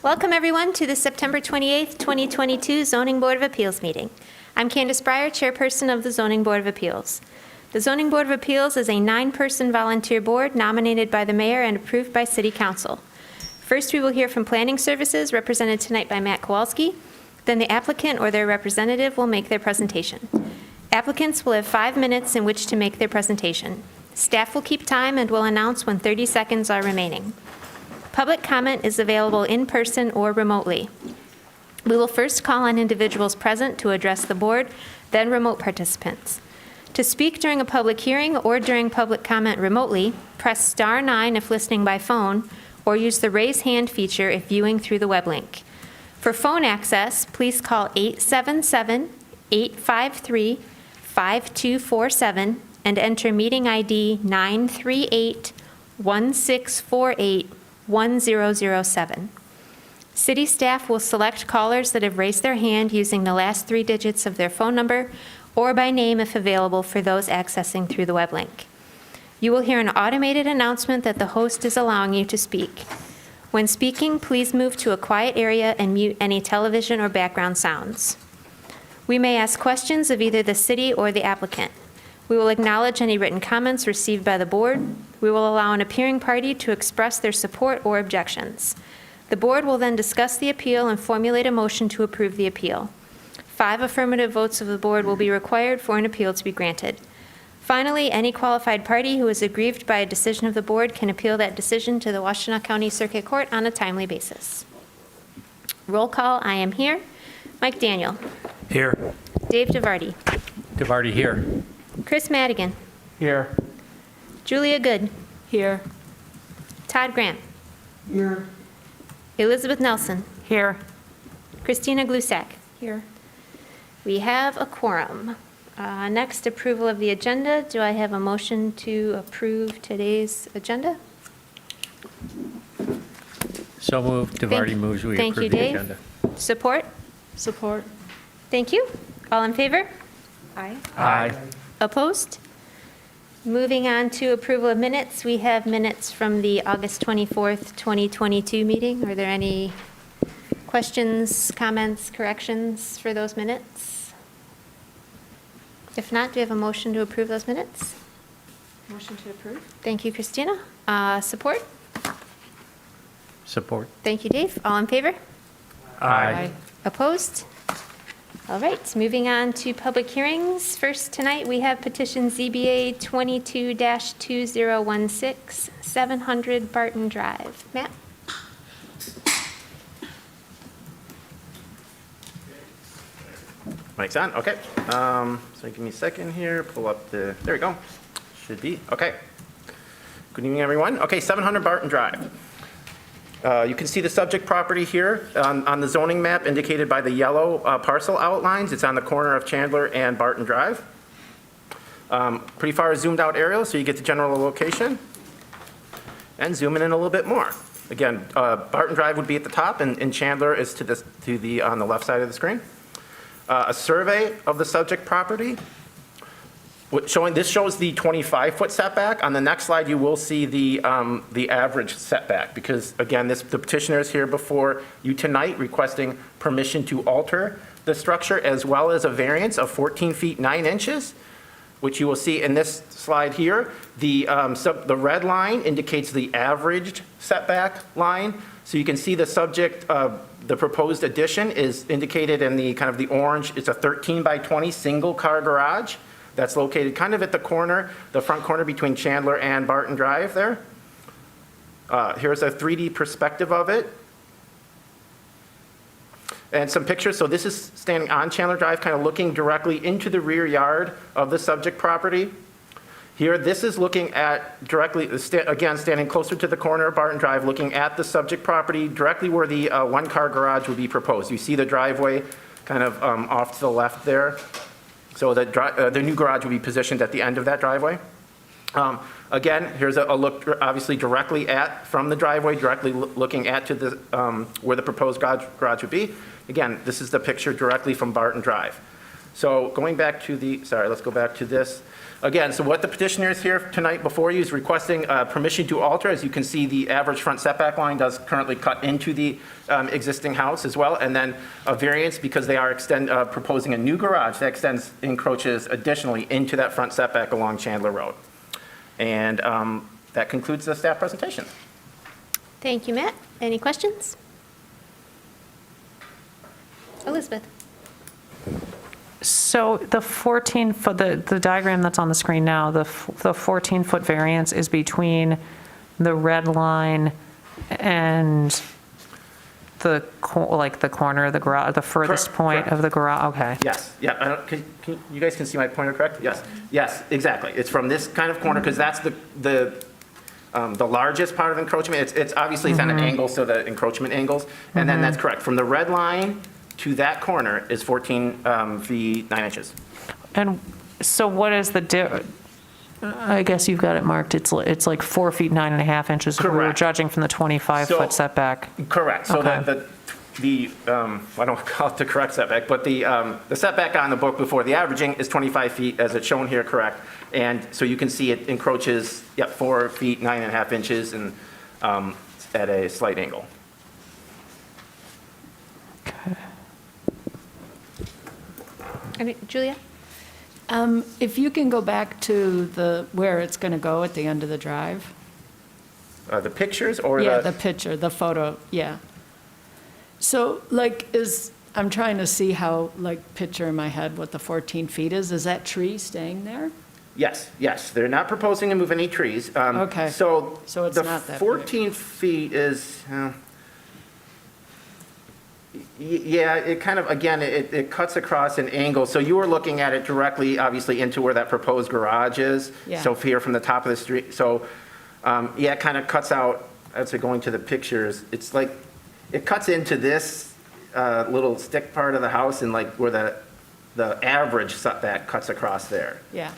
Welcome, everyone, to the September 28th, 2022 Zoning Board of Appeals meeting. I'm Candace Breyer, Chairperson of the Zoning Board of Appeals. The Zoning Board of Appeals is a 9-person volunteer board nominated by the mayor and approved by City Council. First, we will hear from Planning Services, represented tonight by Matt Kowalski. Then the applicant or their representative will make their presentation. Applicants will have 5 minutes in which to make their presentation. Staff will keep time and will announce when 30 seconds are remaining. Public comment is available in person or remotely. We will first call on individuals present to address the board, then remote participants. To speak during a public hearing or during public comment remotely, press star 9 if listening by phone, or use the raise hand feature if viewing through the web link. For phone access, please call 877-853-5247 and enter meeting ID 938-1648-1007. City staff will select callers that have raised their hand using the last 3 digits of their phone number or by name if available for those accessing through the web link. You will hear an automated announcement that the host is allowing you to speak. When speaking, please move to a quiet area and mute any television or background sounds. We may ask questions of either the city or the applicant. We will acknowledge any written comments received by the board. We will allow an appearing party to express their support or objections. The board will then discuss the appeal and formulate a motion to approve the appeal. 5 affirmative votes of the board will be required for an appeal to be granted. Finally, any qualified party who is aggrieved by a decision of the board can appeal that decision to the Washtenaw County Circuit Court on a timely basis. Roll call, I am here. Mike Daniel. Here. Dave DeVarty. DeVarty here. Chris Madigan. Here. Julia Good. Here. Todd Grant. Here. Elizabeth Nelson. Here. Christina Glusak. Here. We have a quorum. Next, approval of the agenda. Do I have a motion to approve today's agenda? So moved. DeVarty moves we Thank you, approve the Dave. agenda. Support? Support. Thank you. All in favor? Aye. Aye. Opposed? Moving on to approval of minutes, we have minutes from the August 24th, 2022 meeting. Are there any questions, comments, corrections for those minutes? If not, do we have a motion to approve those minutes? Motion to approve. Thank you, Christina. Support? Support. Thank you, Dave. All in favor? Aye. Opposed? All right, moving on to public hearings. First tonight, we have petition ZBA 22-2016, 700 Barton Drive. Matt? Mic's on, okay. So give me a second here, pull up the, there we go. Should be, okay. Good evening, everyone. Okay, 700 Barton Drive. You can see the subject property here on the zoning map indicated by the yellow parcel outlines. It's on the corner of Chandler and Barton Drive. Pretty far zoomed out aerial, so you get the general location. And zoom in a little bit more. Again, Barton Drive would be at the top, and Chandler is on the left side of the screen. A survey of the subject property. This shows the 25-foot setback. On the next slide, you will see the average setback, because again, the petitioner is here before you tonight requesting permission to alter the structure as well as a variance of 14 feet 9 inches, which you will see in this slide here. The red line indicates the averaged setback line. So you can see the subject, the proposed addition is indicated in the kind of the orange. It's a 13 by 20 single car garage. That's located kind of at the corner, the front corner between Chandler and Barton Drive there. Here's a 3D perspective of it. And some pictures. So this is standing on Chandler Drive, kind of looking directly into the rear yard of the subject property. Here, this is looking at directly, again, standing closer to the corner of Barton Drive, looking at the subject property, directly where the one-car garage would be proposed. You see the driveway kind of off to the left there. So the new garage will be positioned at the end of that driveway. Again, here's a look, obviously directly from the driveway, directly looking at to the where the proposed garage would be. Again, this is the picture directly from Barton Drive. So going back to let's go back to this. Again, so what the petitioner is here tonight before you is requesting permission to alter. As you can see, the average front setback line does currently cut into the existing house as well, and then a variance because they are proposing a new garage that encroaches additionally into that front setback along Chandler Road. And that concludes the staff presentation. Thank you, Matt. Any questions? Elizabeth? So the 14-foot, the diagram that's on the screen now, the 14-foot variance is between the red line and the corner of the garage, the furthest Correct, point correct. of the garage? Okay. Yes, yeah, I don't, you guys can see my pointer, correct? Yes, yes, exactly. It's from this kind of corner, because that's the largest part of encroachment. It's obviously it's on an angle, so the encroachment angles, and then that's correct. From the red line to that corner is 14 feet 9 inches. And so what is I guess you've got it marked, it's like 4 feet 9.5 inches. If we were Correct. judging from the 25-foot So- setback. Correct. So Okay. I don't call it the correct setback, but the setback on the book before the averaging is 25 feet, as it's shown here, correct? And so you can see it encroaches, 4 feet 9.5 inches, and at a slight angle. Julia? If you can go back to where it's going to go at the end of the drive? The pictures or Yeah, the picture, the photo, yeah. So I'm trying to see how, picture in my head what the 14 feet is. Is that tree staying there? Yes, yes. They're not proposing to move any trees. Okay. So So it's the not that big. 14 feet is, yeah, it kind of, again, it cuts across an angle. So you were looking at it directly, obviously, into where that proposed garage is. Yeah. So here from the top of the street. So, yeah, it kind of cuts out, I'd say going to the pictures, it's like, it cuts into this little stick part of the house and where the average setback cuts across there. Yeah.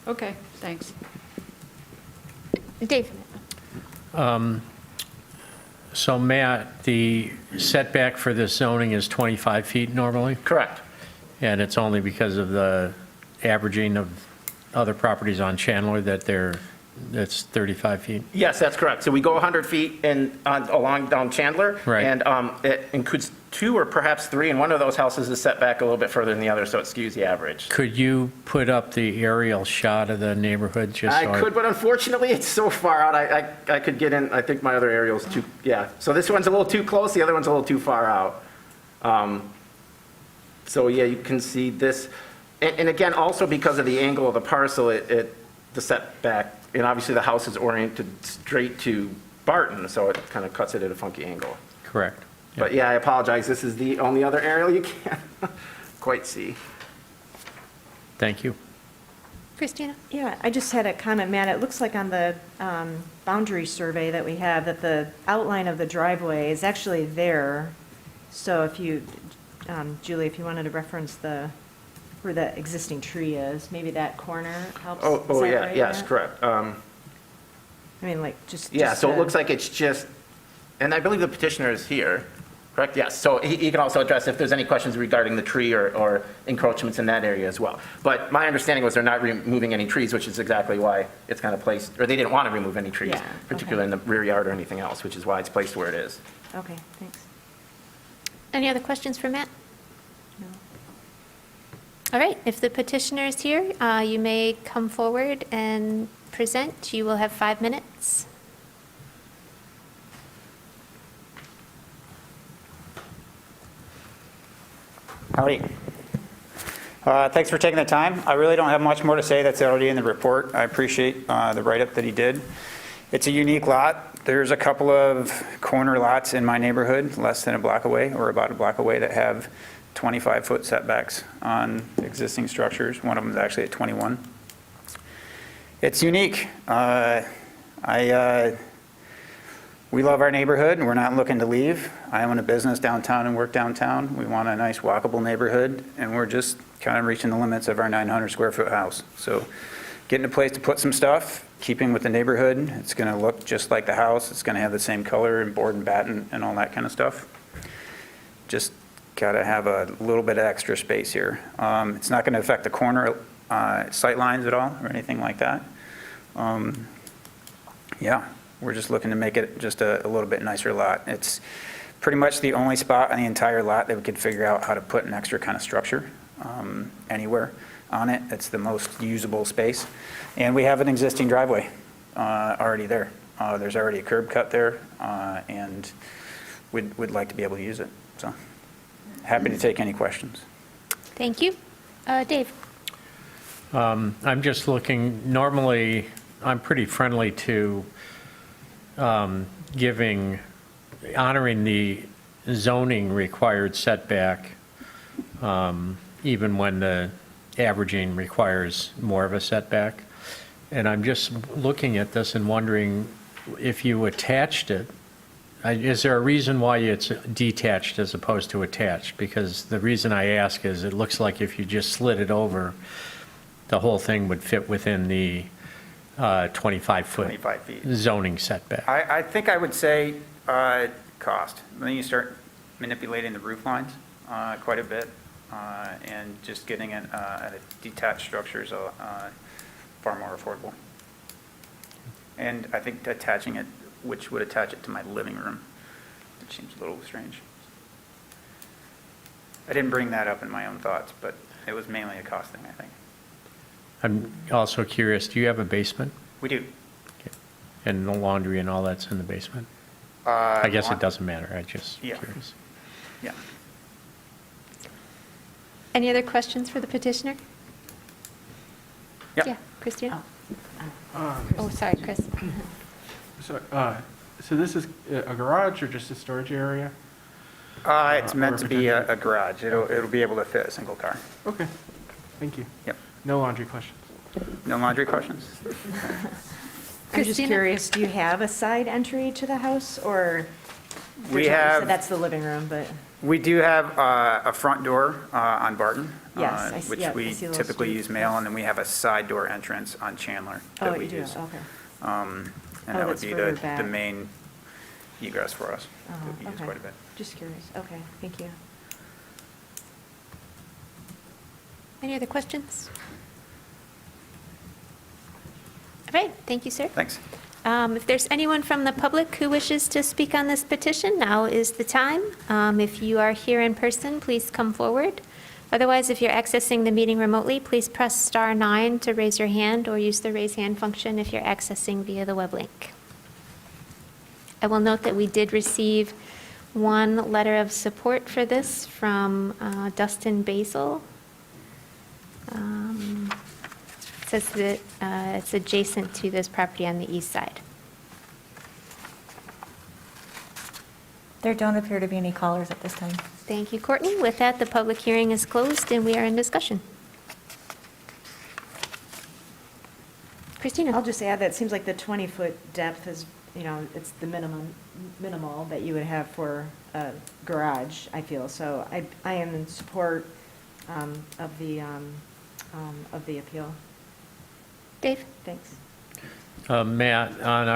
Okay, thanks. Dave? So Matt, the setback for this zoning is 25 feet normally, Correct. and it's only because of the averaging of other properties on Chandler that's 35 feet? Yes, that's correct. So we go 100 feet along down Chandler. Right. And it includes 2 or perhaps 3, and one of those houses is set back a little bit further than the other, so it skews the average. Could you put up the aerial shot of the neighborhood just so I could, but unfortunately, it's so far out, I could get in, I think my other aerial's too, yeah. So this one's a little too close, the other one's a little too far out. So yeah, you can see this. And again, also because of the angle of the parcel, the setback, and obviously the house is oriented straight to Barton, so it kind of cuts it at a funky angle. Correct. But yeah, I apologize, this is the only other aerial you can't quite see. Thank you. Christina? Yeah, I just had a comment, Matt. It looks like on the boundary survey that we have, that the outline of the driveway is actually there. So if you, Julie, if you wanted to reference where the existing tree is, maybe that corner helps. Is Oh, that yeah, right, yes, Matt? correct. I mean, just. Yeah, so it looks like it's just, and I believe the petitioner is here, correct? Yes, so he can also address if there's any questions regarding the tree or encroachments in that area as well. But my understanding was they're not removing any trees, which is exactly why it's kind of placed, or they didn't want to remove any trees, Yeah, particularly in the rear yard or anything else, which is why it's placed where it is. Okay, thanks. Any other questions for Matt? No. All right, if the petitioner is here, you may come forward and present. You will have 5 minutes. Howdy. Thanks for taking the time. I really don't have much more to say that's already in the report. I appreciate the write-up that he did. It's a unique lot. There's a couple of corner lots in my neighborhood, less than a block away, or about a block away, that have 25-foot setbacks on existing structures. One of them is actually at 21. It's unique. We love our neighborhood, and we're not looking to leave. I own a business downtown and work downtown. We want a nice walkable neighborhood, and we're just kind of reaching the limits of our 900 square foot house. So getting a place to put some stuff, keeping with the neighborhood. It's going to look just like the house. It's going to have the same color and board and batten and all that kind of stuff. Just got to have a little bit of extra space here. It's not going to affect the corner sight lines at all or anything like that. Yeah, we're just looking to make it just a little bit nicer lot. It's pretty much the only spot on the entire lot that we could figure out how to put an extra kind of structure anywhere on it. It's the most usable space. And we have an existing driveway already there. There's already a curb cut there, and we'd like to be able to use it. So happy to take any questions. Thank you. Dave? I'm just looking, normally, I'm pretty friendly to honoring the zoning required setback, even when the averaging requires more of a setback. And I'm just looking at this and wondering if you attached it, is there a reason why it's detached as opposed to attached? Because the reason I ask is it looks like if you just slid it over, the whole thing would fit within the 25-foot 25 feet. zoning setback. I think I would say cost. Then you start manipulating the roof lines quite a bit, and just getting it at a detached structure is far more affordable. And I think attaching it, which would attach it to my living room, which seems a little strange. I didn't bring that up in my own thoughts, but it was mainly a cost thing, I think. I'm also curious, do you have a basement? We do. And the laundry and all that's in the basement? I guess it want- doesn't matter, I'm just Yeah. curious. Yeah. Any other questions for the petitioner? Yep. Yeah, Christina? Oh, sorry, Chris. So this is a garage or just a storage area? It's meant to be a garage. It'll be able to fit a single car. Okay, thank you. Yep. No laundry questions. No laundry questions? I'm just Christina? curious, do you have a side entry to the house, or? We you said have, That's the living room, but, we do have a front door on Barton. Yes, I see- Which yeah, I we see those typically two. use mail, and then we have a side door entrance on Chandler oh, that we you do, use. okay. And Oh, that would that's be further the back. main egress for us. Oh, That we use okay. quite a bit. Just curious, okay, thank you. Any other questions? All right, thank you, sir. Thanks. If there's anyone from the public who wishes to speak on this petition, now is the time. If you are here in person, please come forward. Otherwise, if you're accessing the meeting remotely, please press *9 to raise your hand or use the raise hand function if you're accessing via the web link. I will note that we did receive one letter of support for this from Dustin Basil. It says that it's adjacent to this property on the east side. There don't appear to be any callers at this time. Thank you, Courtney. With that, the public hearing is closed and we are in discussion. Christina? I'll just add that it seems like the 20-foot depth is, it's the minimal that you would have for a garage, I feel. So I am in support of the appeal. Dave? Thanks. Matt, on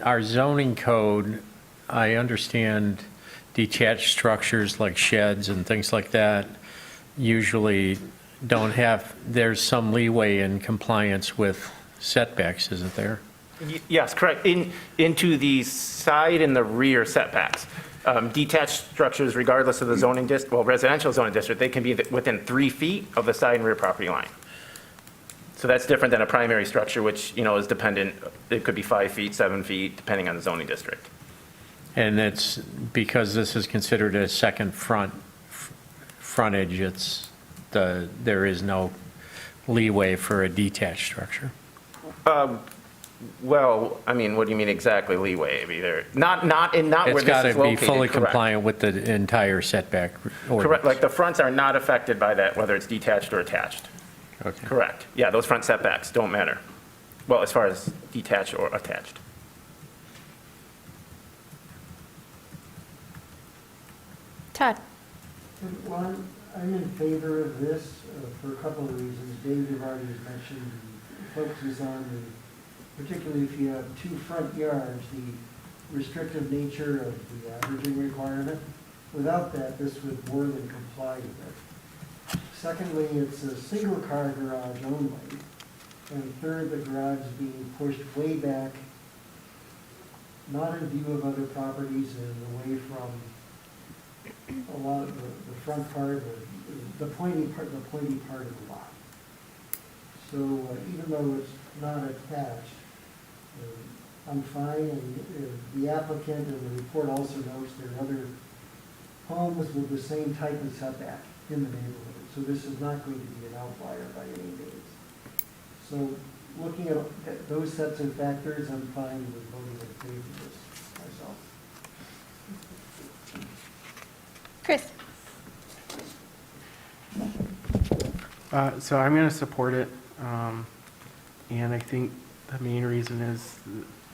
our zoning code, I understand detached structures like sheds and things like that usually don't have, there's some leeway in compliance with setbacks, isn't there? Yes, correct. Into the side and the rear setbacks. Detached structures, regardless of the zoning residential zoning district, they can be within 3 feet of the side and rear property line. So that's different than a primary structure, which, is dependent, it could be 5 feet, 7 feet, depending on the zoning district. And it's because this is considered a second frontage, there is no leeway for a detached structure. Well, I mean, what do you mean exactly leeway? Not where It's this got is to be located, fully correct. compliant with the entire setback ordinance. Correct, like the fronts are not affected by that, whether it's detached or attached. Okay. Correct. Yeah, those front setbacks don't matter. Well, as far as detached or attached. Todd? Well, I'm in favor of this for a couple of reasons. David already has mentioned the focus on particularly if you have 2 front yards, the restrictive nature of the averaging requirement. Without that, this would more than comply with it. Secondly, it's a single-car garage only. And third, the garage is being pushed way back, not in view of other properties and away from a lot of the front part, the pointy part of the lot. So even though it's not attached, I'm fine, and the applicant and the report also notes there are other homes with the same type of setback in the neighborhood. So this is not going to be an outlier by any means. So looking at those sets of factors, I'm fine with voting in favor of this myself. Chris? So I'm going to support it. And I think the main reason is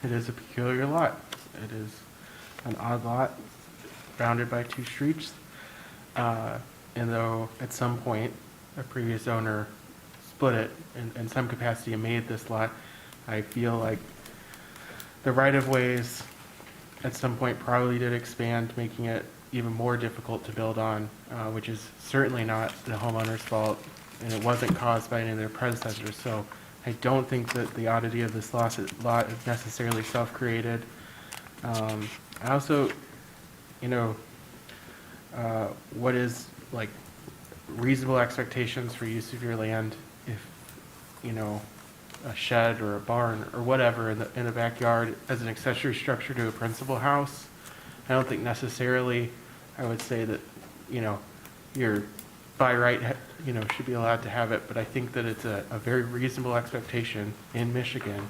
it is a peculiar lot. It is an odd lot bounded by two streets. And though at some point a previous owner split it in some capacity and made this lot, I feel like the right-of-ways at some point probably did expand, making it even more difficult to build on, which is certainly not the homeowner's fault, and it wasn't caused by any of their predecessors. So I don't think that the oddity of this lot is necessarily self-created. I also, what is like reasonable expectations for use of your land if, a shed or a barn or whatever in the backyard as an accessory structure to a principal house. I don't think necessarily I would say that, you're by right, should be allowed to have it, but I think that it's a very reasonable expectation in Michigan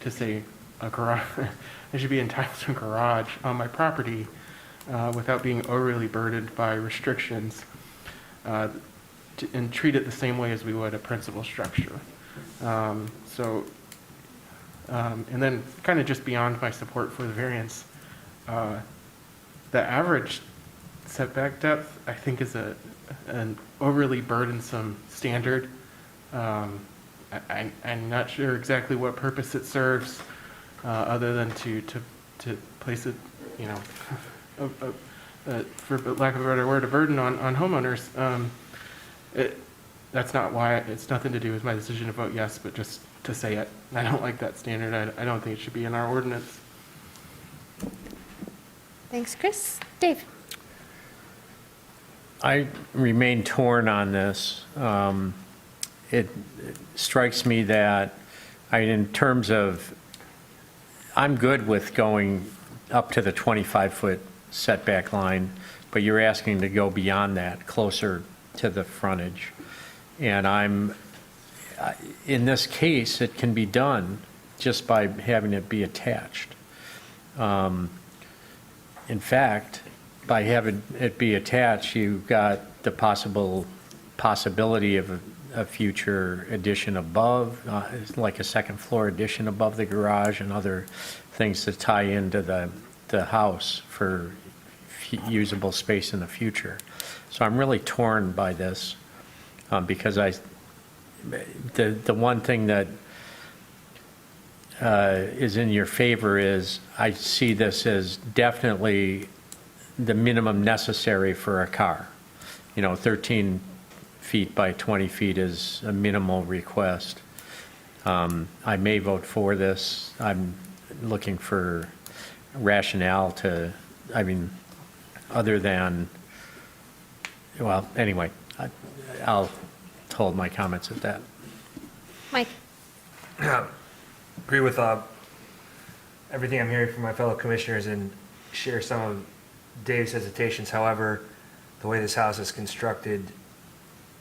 to say a garage, I should be entitled to a garage on my property without being overly burdened by restrictions and treat it the same way as we would a principal structure. And then kind of just beyond my support for the variance, the average setback depth, I think, is an overly burdensome standard. I'm not sure exactly what purpose it serves, other than to place it, for lack of a better word, a burden on homeowners. That's not why, it's nothing to do with my decision to vote yes, but just to say it. I don't like that standard. I don't think it should be in our ordinance. Thanks, Chris. Dave? I remain torn on this. It strikes me that, in terms of, I'm good with going up to the 25-foot setback line, but you're asking to go beyond that, closer to the frontage. And in this case, it can be done just by having it be attached. In fact, by having it be attached, you've got the possibility of a future addition above, like a second floor addition above the garage and other things to tie into the house for usable space in the future. So I'm really torn by this because the one thing that is in your favor is I see this as definitely the minimum necessary for a car. 13 feet by 20 feet is a minimal request. I may vote for this. I'm looking for rationale to, other than, well, anyway, I'll hold my comments at that. Mike? Agree with everything I'm hearing from my fellow commissioners and share some of Dave's hesitations. However, the way this house is constructed,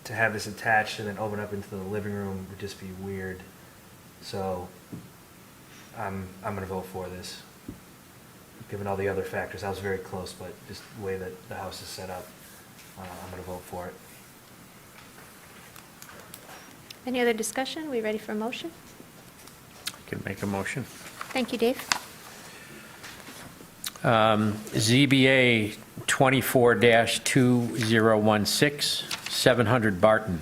to have this attached and then open up into the living room would just be weird. So I'm going to vote for this. Given all the other factors, I was very close, but just the way that the house is set up, I'm going to vote for it. Any other discussion? We ready for a motion? I can make a motion. Thank you, Dave. ZBA 24-2016, 700 Barton.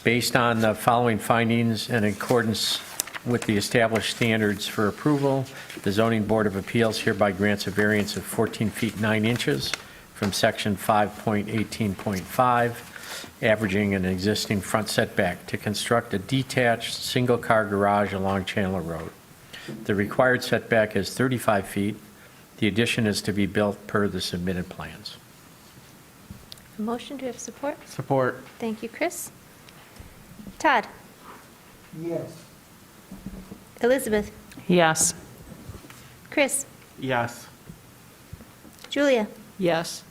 Based on the following findings and in accordance with the established standards for approval, the Zoning Board of Appeals hereby grants a variance of 14 feet 9 inches from section 5.18.5 averaging an existing front setback to construct a detached, single-car garage along Chandler Road. The required setback is 35 feet. The addition is to be built per the submitted plans. A motion, do we have support? Support. Thank you, Chris. Todd? Yes. Elizabeth? Yes. Chris? Yes. Julia? Yes.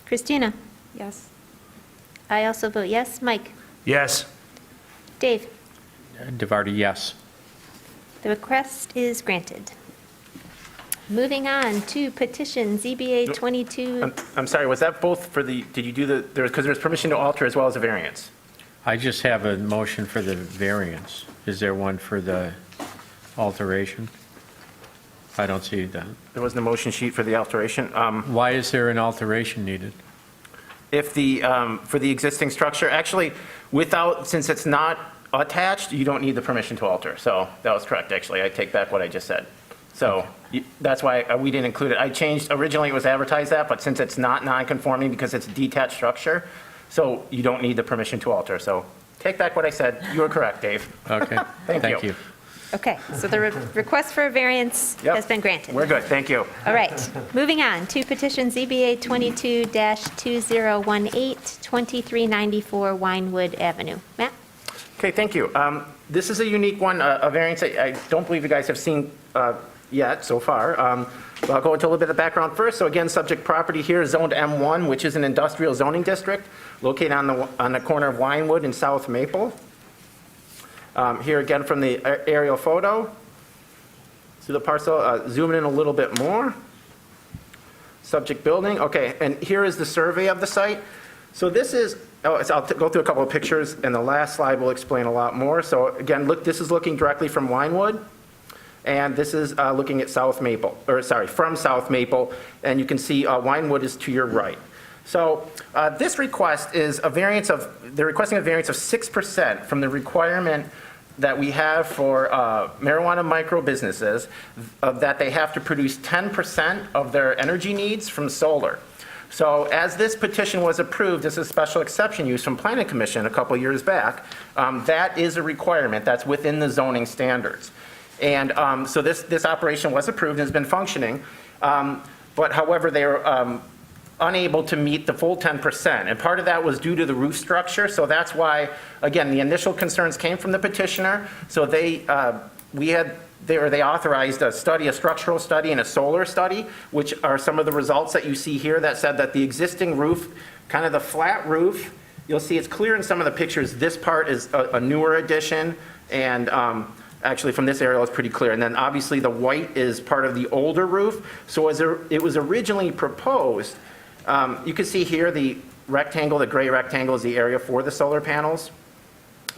Christina? Yes. I also vote yes. Mike? Yes. Dave? DeVarty, yes. The request is granted. Moving on to petition ZBA 22. I'm sorry, was that both for the, did you do the, because there's permission to alter as well as a variance? I just have a motion for the variance. Is there one for the alteration? I don't see that. There wasn't a motion sheet for the alteration. Why is there an alteration needed? If the, for the existing structure, actually, without, since it's not attached, you don't need the permission to alter. So that was correct, actually. I take back what I just said. So that's why we didn't include it. I changed, originally it was advertised that, but since it's not non-conforming because it's a detached structure, so you don't need the permission to alter. So take back what I said. You were correct, Dave. Okay, Thank you. Okay, so the request for a variance Yep. has been granted. We're good, thank you. All right, moving on to petition ZBA 22-2018, 2394 Winewood Avenue. Matt? Okay, thank you. This is a unique one, a variance that I don't believe you guys have seen yet so far. But I'll go into a little bit of background first. So again, subject property here is zoned M1, which is an industrial zoning district located on the corner of Winewood and South Maple. Here again from the aerial photo. See the parcel, zoom in a little bit more. Subject building, okay, and here is the survey of the site. So this is, I'll go through a couple of pictures, and the last slide will explain a lot more. So again, look, this is looking directly from Winewood, and this is looking at South Maple, or sorry, from South Maple, and you can see Winewood is to your right. So this request is a variance of, they're requesting a variance of 6% from the requirement that we have for marijuana micro businesses, that they have to produce 10% of their energy needs from solar. So as this petition was approved as a special exception use from Planning Commission a couple years back, that is a requirement that's within the zoning standards. And so this operation was approved and has been functioning, but however, they are unable to meet the full 10%. And part of that was due to the roof structure. So that's why, again, the initial concerns came from the petitioner. So they authorized a study, a structural study and a solar study, which are some of the results that you see here that said that the existing roof, kind of the flat roof, you'll see it's clear in some of the pictures. This part is a newer addition, and actually from this aerial it's pretty clear. And then obviously the white is part of the older roof. So as it was originally proposed, you can see here the rectangle, the gray rectangle is the area for the solar panels.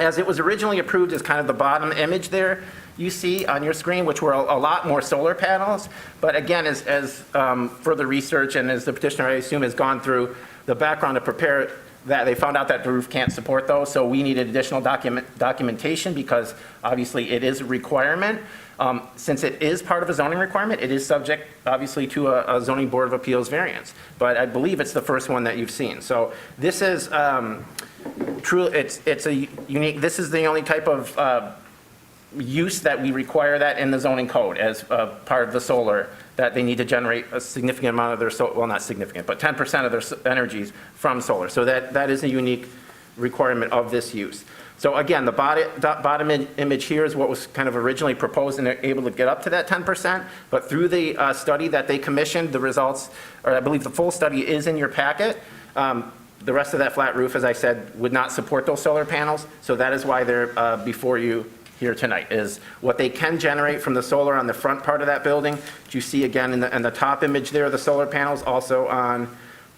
As it was originally approved as kind of the bottom image there, you see on your screen, which were a lot more solar panels. But again, as further research and as the petitioner, I assume, has gone through the background to prepare that, they found out that the roof can't support those. So we needed additional documentation because obviously it is a requirement. Since it is part of a zoning requirement, it is subject, obviously, to a zoning board of appeals variance. But I believe it's the first one that you've seen. So this is true. It's a unique. This is the only type of use that we require that in the zoning code as part of the solar, that they need to generate a significant amount of their well, not significant, but 10% of their energies from solar. So that is a unique requirement of this use. So again, the bottom image here is what was kind of originally proposed, and they're able to get up to that 10%. But through the study that they commissioned, the results, or I believe the full study is in your packet. The rest of that flat roof, as I said, would not support those solar panels. So that is why they're before you here tonight, is what they can generate from the solar on the front part of that building. You see again in the top image there, the solar panels, also on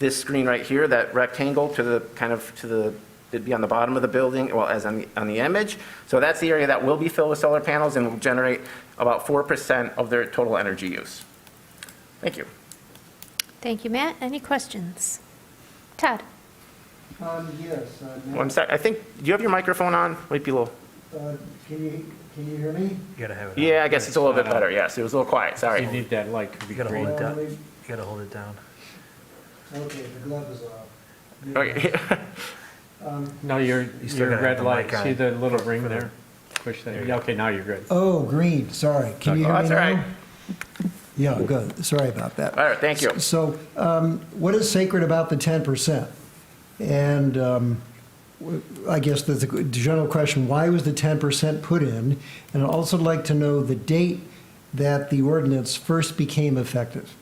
this screen right here, that rectangle to the kind of to the, it'd be on the bottom of the building, well, as on the image. So that's the area that will be filled with solar panels and will generate about 4% of their total energy use. Thank you. Thank you, Matt. Any questions? Todd? Yes. Oh, I'm sorry, I think, do you have your microphone on? Might be a little, Can you hear me? You gotta have it on. yeah, I guess it's a little bit better, yes. It was a little quiet, sorry. You need that light to be You gotta green. hold it Well, down. they- You gotta hold it down. Okay, the glove is off. Okay. No, your still gotta have red the light, mic on. see the little ring there? Push that, yeah, okay, now you're good. Oh, green, sorry. Can you hear me That's all right. now? Yeah, good. Sorry about that. All right, thank you. So what is sacred about the 10%? And I guess the general question, why was the 10% put in? And I'd also like to know the date that the ordinance first became effective.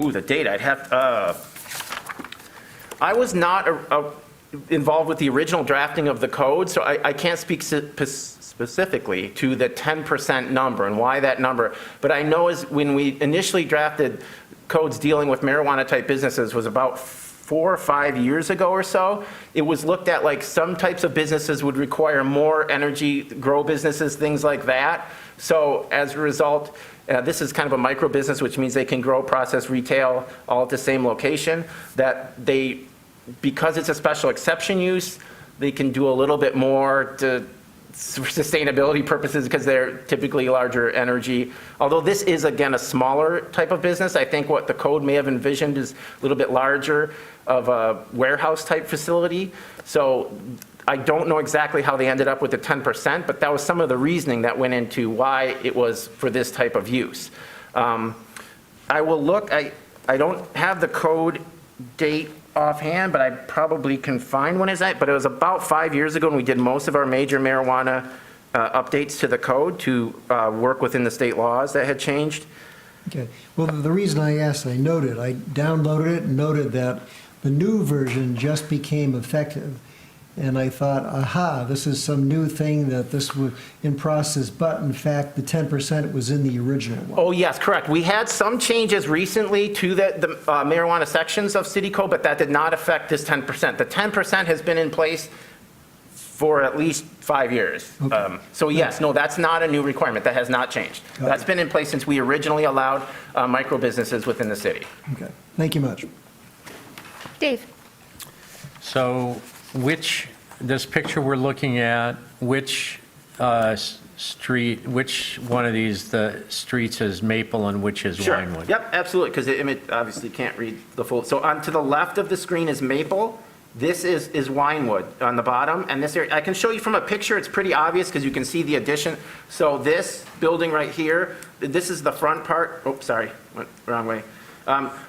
Ooh, the date, I'd have, I was not involved with the original drafting of the code, so I can't speak specifically to the 10% number and why that number. But I know is when we initially drafted codes dealing with marijuana-type businesses was about 4 or 5 years ago or so. It was looked at like some types of businesses would require more energy, grow businesses, things like that. So as a result, this is kind of a micro business, which means they can grow, process, retail all at the same location. That they, because it's a special exception use, they can do a little bit more for sustainability purposes because they're typically larger energy. Although this is, again, a smaller type of business, I think what the code may have envisioned is a little bit larger of a warehouse type facility. So I don't know exactly how they ended up with the 10%, but that was some of the reasoning that went into why it was for this type of use. I will look, I don't have the code date offhand, but I probably can find when it's at, but it was about 5 years ago when we did most of our major marijuana updates to the code to work within the state laws that had changed. Okay. Well, the reason I asked, I downloaded it and noted that the new version just became effective. And I thought, aha, this is some new thing that this was in process, but in fact, the 10% was in the original one. Oh, yes, correct. We had some changes recently to the marijuana sections of city code, but that did not affect this 10%. The 10% has been in place for at least 5 years. Okay. So yes, no, that's not a new requirement. That has not changed. Got That's it. been in place since we originally allowed micro businesses within the city. Okay. Thank you much. Dave? So this picture we're looking at, which street, which one of these, the streets is Maple and which is Sure. Winewood? Yep, absolutely, because the image obviously can't read the full. So on to the left of the screen is Maple. This is Winewood on the bottom, and this area, I can show you from a picture, it's pretty obvious because you can see the addition. So this building right here, this is the front part, oh, sorry, went wrong way.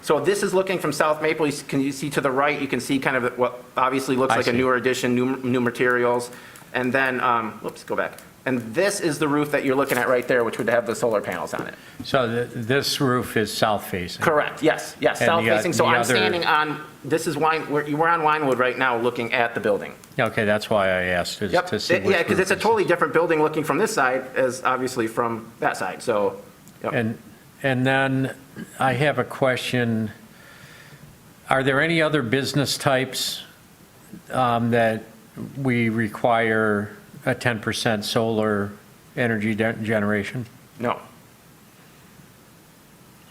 So this is looking from South Maple, can you see to the right, you can see kind of what obviously looks I like a see. newer addition, new materials. And then, whoops, go back. And this is the roof that you're looking at right there, which would have the solar panels on it. So this roof is south facing? Correct, yes, And south the facing. So the I'm other- standing on, this is we're on Winewood right now, looking at the building. Okay, that's why I asked, is Yep, to see which yeah, because it's a roof totally different building looking from this side as obviously from that side, so. Yep. And then I have a question. Are there any other business types that we require a 10% solar energy generation? No,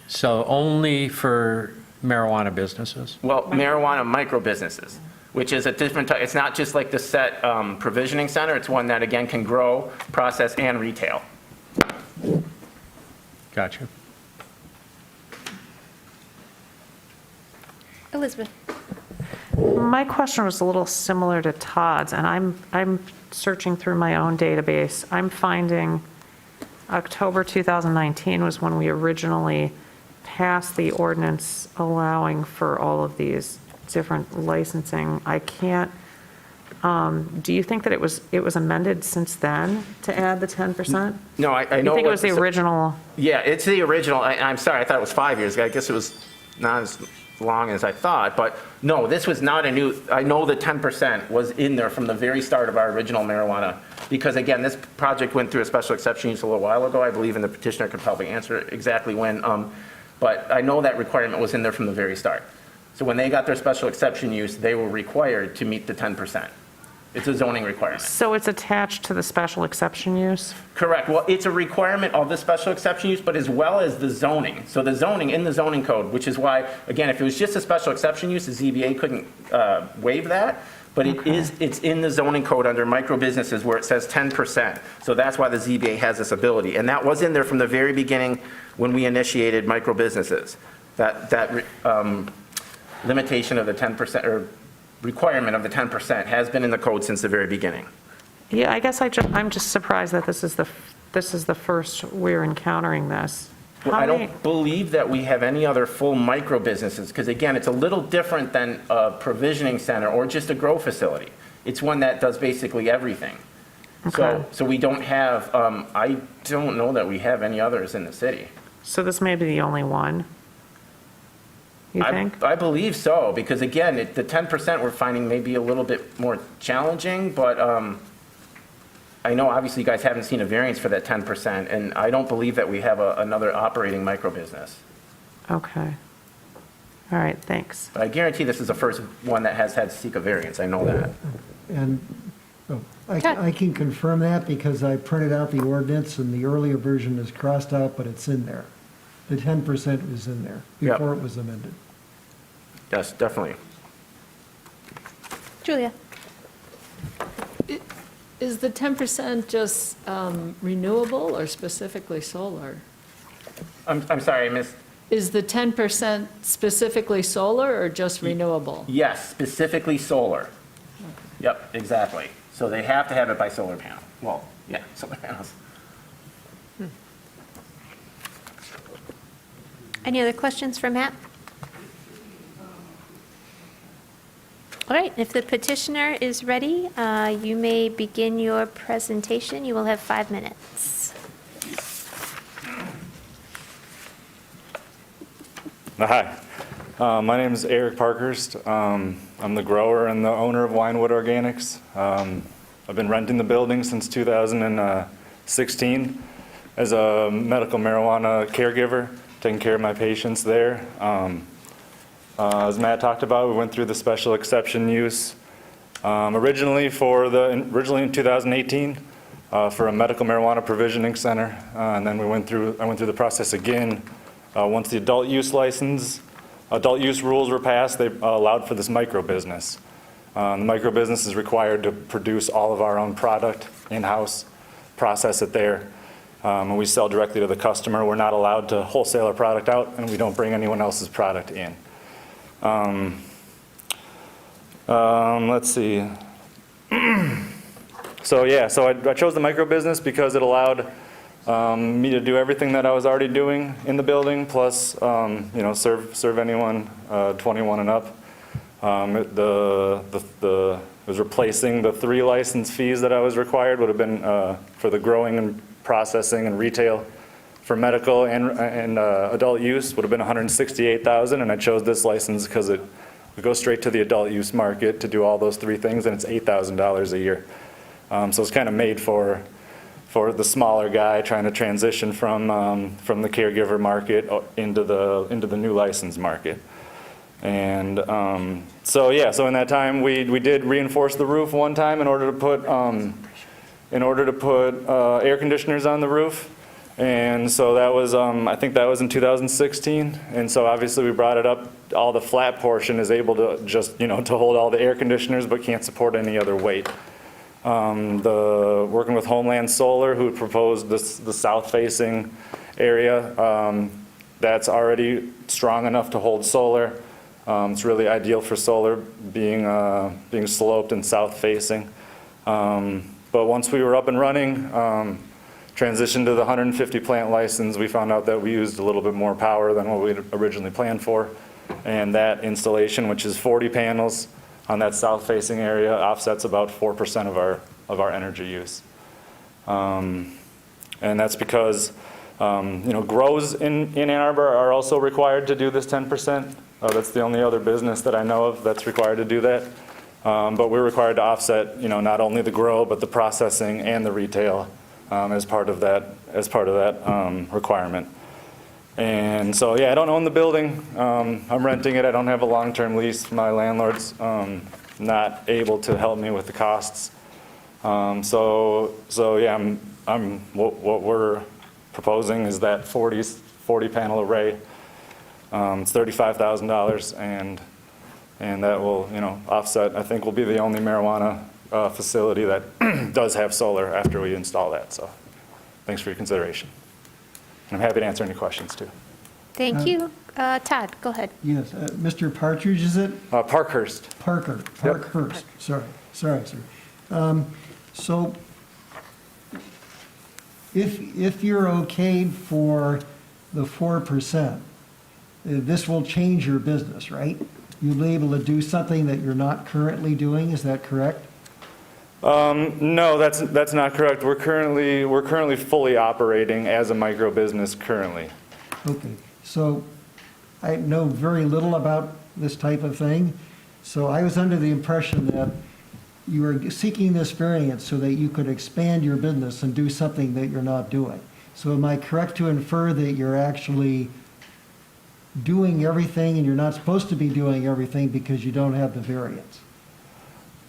So only for marijuana businesses? well, marijuana micro businesses, which is a different type, it's not just like the set provisioning center, it's one that again can grow, process, and retail. Gotcha. Elizabeth? My question was a little similar to Todd's, and I'm searching through my own database. I'm finding October 2019 was when we originally passed the ordinance allowing for all of these different licensing. I can't, do you think that it was amended since then to add the 10%? No, I You know. think it what was the original? Yeah, it's the original. I'm sorry, I thought it was 5 years. I guess it was not as long as I thought, but no, this was not a new, I know the 10% was in there from the very start of our original marijuana. Because again, this project went through a special exception use a little while ago, I believe, and the petitioner could probably answer exactly when. But I know that requirement was in there from the very start. So when they got their special exception use, they were required to meet the 10%. It's a zoning requirement. So it's attached to the special exception use? Correct. Well, it's a requirement of the special exception use, but as well as the zoning. So the zoning, in the zoning code, which is why, again, if it was just a special exception use, the ZBA couldn't waive that. But it's in the zoning code under micro businesses where it says 10%. So that's why the ZBA has this ability. And that was in there from the very beginning when we initiated micro businesses. That limitation of the 10% or requirement of the 10% has been in the code since the very beginning. Yeah, I guess I'm just surprised that this is the first we're encountering this. Well, How I many- don't believe that we have any other full micro businesses, because again, it's a little different than a provisioning center or just a grow facility. It's one that does basically everything. Okay. So we don't have, I don't know that we have any others in the city. So this may be the only one, you I- think? I believe so, because again, the 10% we're finding may be a little bit more challenging, but I know obviously you guys haven't seen a variance for that 10%, and I don't believe that we have another operating micro business. Okay. All right, thanks. But I guarantee this is the first one that has had to seek a variance, I know that. And I Ted. I can confirm that because I printed out the ordinance and the earlier version is crossed out, but it's in there. The 10% is in there Yep. before it was amended. Yes, definitely. Julia? Is the 10% just renewable or specifically solar? I'm sorry, I missed. Is the 10% specifically solar or just renewable? Yes, specifically solar. Yep, exactly. So they have to have it by solar panel. Well, yeah, solar panels. Any other questions for Matt? All right, if the petitioner is ready, you may begin your presentation. You will have 5 minutes. Hi, my name is Eric Parkhurst. I'm the grower and the owner of Winewood Organics. I've been renting the building since 2016 as a medical marijuana caregiver, taking care of my patients there. As Matt talked about, we went through the special exception use originally in 2018 for a medical marijuana provisioning center, and then I went through the process again. Once the adult use rules were passed, they allowed for this micro business. The micro business is required to produce all of our own product in-house, process it there, and we sell directly to the customer. We're not allowed to wholesale our product out, and we don't bring anyone else's product in. Let's see. So I chose the micro business because it allowed me to do everything that I was already doing in the building, plus serve anyone 21 and up. It was replacing the 3 license fees that I was required. Would have been for the growing and processing and retail for medical and adult use would have been $168,000, and I chose this license because it would go straight to the adult use market to do all those 3 things, and it's $8,000 a year. So it's kind of made for the smaller guy trying to transition from the caregiver market into the new license market. And so in that time we did reinforce the roof one time in order to put air conditioners on the roof. And so that was I think that was in 2016. And so obviously we brought it up. All the flat portion is able to just to hold all the air conditioners, but can't support any other weight. Working with Homeland Solar, who proposed the south-facing area, that's already strong enough to hold solar. It's really ideal for solar, being sloped and south-facing. But once we were up and running, transitioned to the 150 plant license, we found out that we used a little bit more power than what we had originally planned for. And that installation, which is 40 panels, on that south-facing area offsets about 4% of our energy use. And that's because grows in Ann Arbor are also required to do this 10%. That's the only other business that I know of that's required to do that. But we're required to offset not only the grow, but the processing and the retail as part of that requirement. And so, I don't own the building. I'm renting it. I don't have a long-term lease. My landlord's not able to help me with the costs. What we're proposing is that 40 panel array. It's $35,000, and that will offset. I think we'll be the only marijuana facility that does have solar after we install that. So, thanks for your consideration. I'm happy to answer any questions, too. Thank you. Todd, go ahead. Yes, Mr. Partridge, is it? Parkhurst. Parkhurst, sorry, sir. So if you're okay for the 4%, this will change your business, right? You'll be able to do something that you're not currently doing, is that correct? No, that's not correct. We're currently fully operating as a micro business currently. Okay, so I know very little about this type of thing, so I was under the impression that you were seeking this variance so that you could expand your business and do something that you're not doing. So am I correct to infer that you're actually doing everything and you're not supposed to be doing everything because you don't have the variance?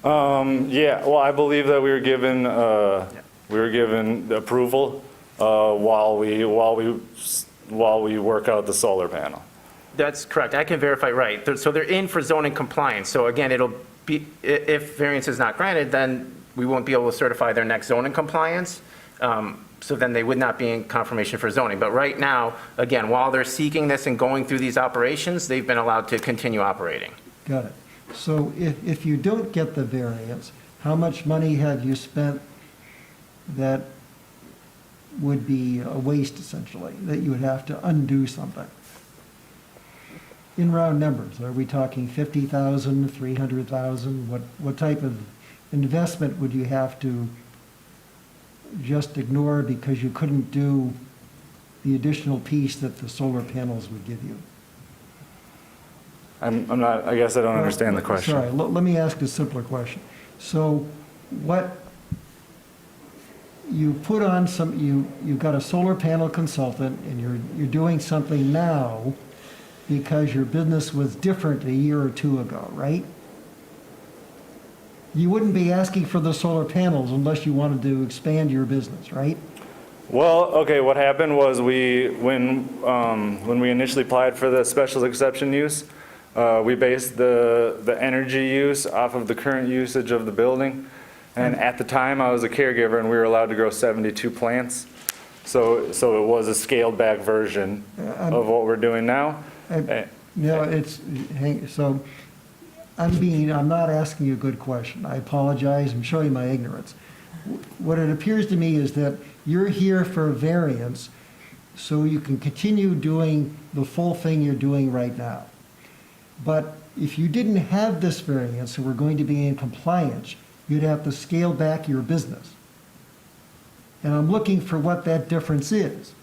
Yeah, well, I believe that we were given approval while we work out the solar panel. That's correct. I can verify, right. So they're in for zoning compliance. So again, it'll be, if variance is not granted, then we won't be able to certify their next zoning compliance. So then they would not be in confirmation for zoning. But right now, again, while they're seeking this and going through these operations, they've been allowed to continue operating. Got it. So if you don't get the variance, how much money have you spent that would be a waste essentially, that you would have to undo something? In round numbers, are we talking 50,000, 300,000? What type of investment would you have to just ignore because you couldn't do the additional piece that the solar panels would give you? I'm not, I guess I don't understand the question. Sorry, let me ask a simpler question. So what, you put on some, you've got a solar panel consultant and you're doing something now because your business was different a year or two ago, right? You wouldn't be asking for the solar panels unless you wanted to expand your business, right? Well, okay, what happened was when we initially applied for the special exception use, we based the energy use off of the current usage of the building. And at the time, I was a caregiver and we were allowed to grow 72 plants. So it was a scaled back version of what we're doing now. So I'm not asking you a good question. I apologize, I'm showing my ignorance. What it appears to me is that you're here for a variance so you can continue doing the full thing you're doing right now. But if you didn't have this variance and were going to be in compliance, you'd have to scale back your business. And I'm looking for what that difference is.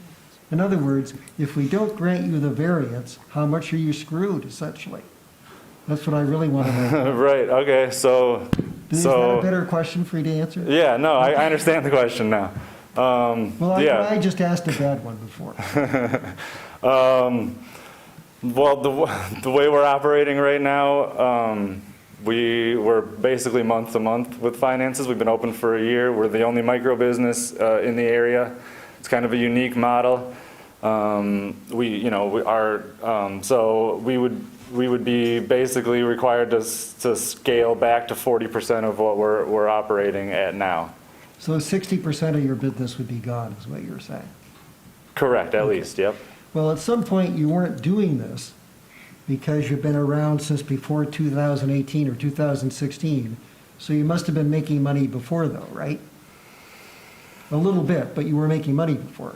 In other words, if we don't grant you the variance, how much are you screwed, essentially? That's what I really want to know. Right, okay, so... Is that a better question for you to answer? Yeah, no, I understand the question now. Well, yeah. I just asked a bad one before. Well, the way we're operating right now, we're basically month to month with finances. We've been open for a year. We're the only micro business in the area. It's kind of a unique model. So we would be basically required to scale back to 40% of what we're operating at now. So 60% of your business would be gone, is what you're saying? Correct, at least, yep. Well, at some point, you weren't doing this because you've been around since before 2018 or 2016, so you must have been making money before, though, right? A little bit, but you were making money before.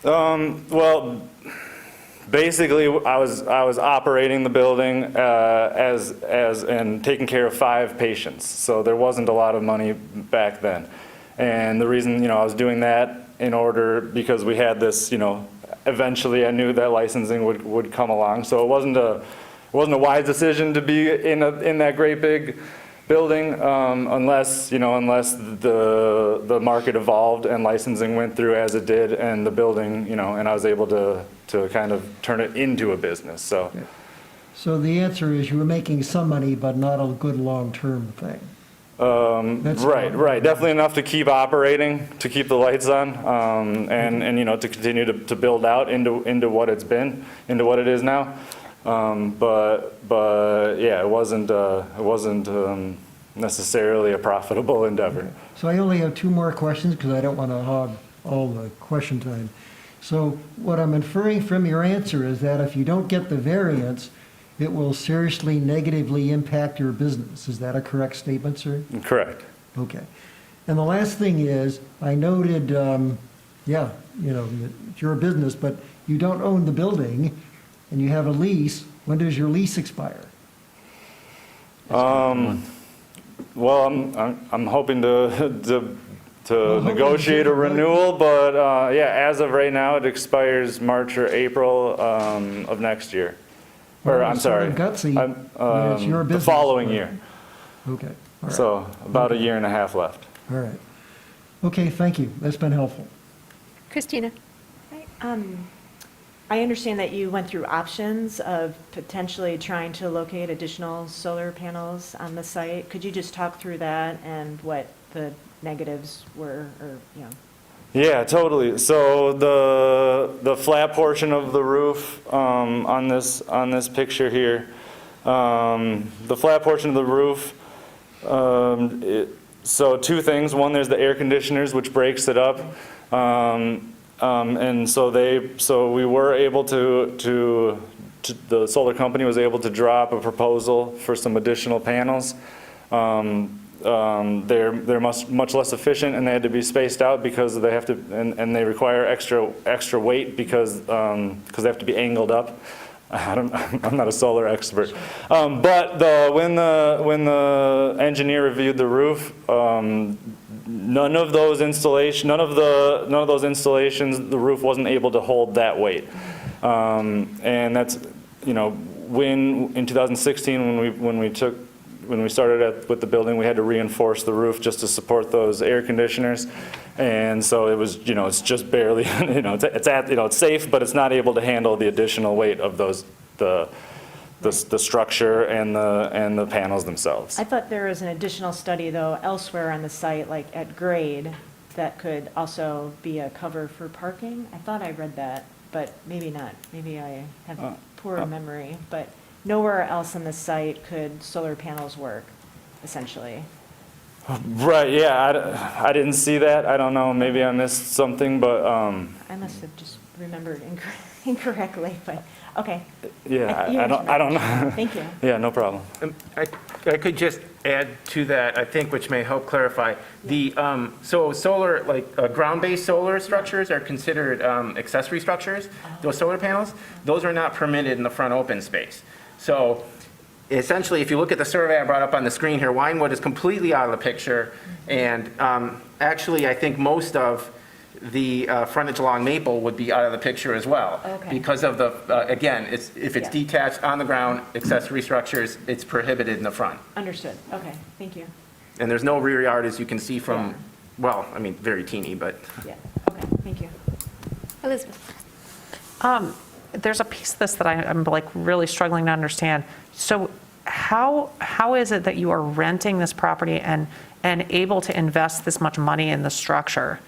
Well, basically, I was operating the building and taking care of 5 patients, so there wasn't a lot of money back then. And the reason, I was doing that because we had this, eventually I knew that licensing would come along, so it wasn't a wise decision to be in that great big building unless the market evolved and licensing went through as it did, and the building, and I was able to kind of turn it into a business. So. Yeah. So the answer is you were making some money, but not a good long-term thing. Right. Definitely enough to keep operating, to keep the lights on, and to continue to build out into what it's been, into what it is now. But yeah, it wasn't necessarily a profitable endeavor. So I only have 2 more questions because I don't want to hog all the question time. So what I'm inferring from your answer is that if you don't get the variance, it will seriously negatively impact your business. Is that a correct statement, sir? Correct. Okay. And the last thing is, I noted, yeah, you know, you're a business, but you don't own the building, and you have a lease. When does your lease expire? Well, I'm hoping to negotiate a renewal, but yeah, as of right now, it expires March or April of next year. Or, Well, I'm it's sort sorry. of gutsy. I mean, it's your The business, following but- year. Okay. All right. So about a year and a half left. All right. Okay, thank you. That's been helpful. Christina? I understand that you went through options of potentially trying to locate additional solar panels on the site. Could you just talk through that and what the negatives were, or, you know? Yeah, totally. So the flat portion of the roof on this picture here, the flat portion of the roof. So two things. One, there's the air conditioners, which breaks it up, and so we were able to the solar company was able to drop a proposal for some additional panels. They're much less efficient, and they had to be spaced out because they have to, and they require extra weight because they have to be angled up. I'm not a solar expert, but when the engineer reviewed the roof, none of those installations, the roof wasn't able to hold that weight, and that's, you know, when in 2016 when we started with the building, we had to reinforce the roof just to support those air conditioners. And so it was, you know, it's just barely, you know, it's safe, but it's not able to handle the additional weight of those, the structure and the panels themselves. I thought there was an additional study, though, elsewhere on the site, like at grade, that could also be a cover for parking. I thought I read that, but maybe not. Maybe I have poor memory, but nowhere else on the site could solar panels work, essentially. Right, yeah, I didn't see that. I don't know, maybe I missed something, but, I must have just remembered incorrectly, but, okay. yeah, You I don't know. Thank you. Yeah, no problem. I could just add to that, I think, which may help clarify. So solar, like ground-based solar structures are considered accessory structures. Those solar panels, those are not permitted in the front open space. So essentially, if you look at the survey I brought up on the screen here, Winewood is completely out of the picture. And actually, I think most of the frontage along Maple would be out of the picture as well. Okay. Because of the, again, if it's Yeah. detached on the ground, accessory structures, it's prohibited in the front. Understood. Okay, thank you. And there's no rear yard, as you can see Yeah. from, well, I mean, very teeny, but. Yeah, okay, thank you. Elizabeth? There's a piece of this that I'm like really struggling to understand. So how is it that you are renting this property and able to invest this much money in the structure?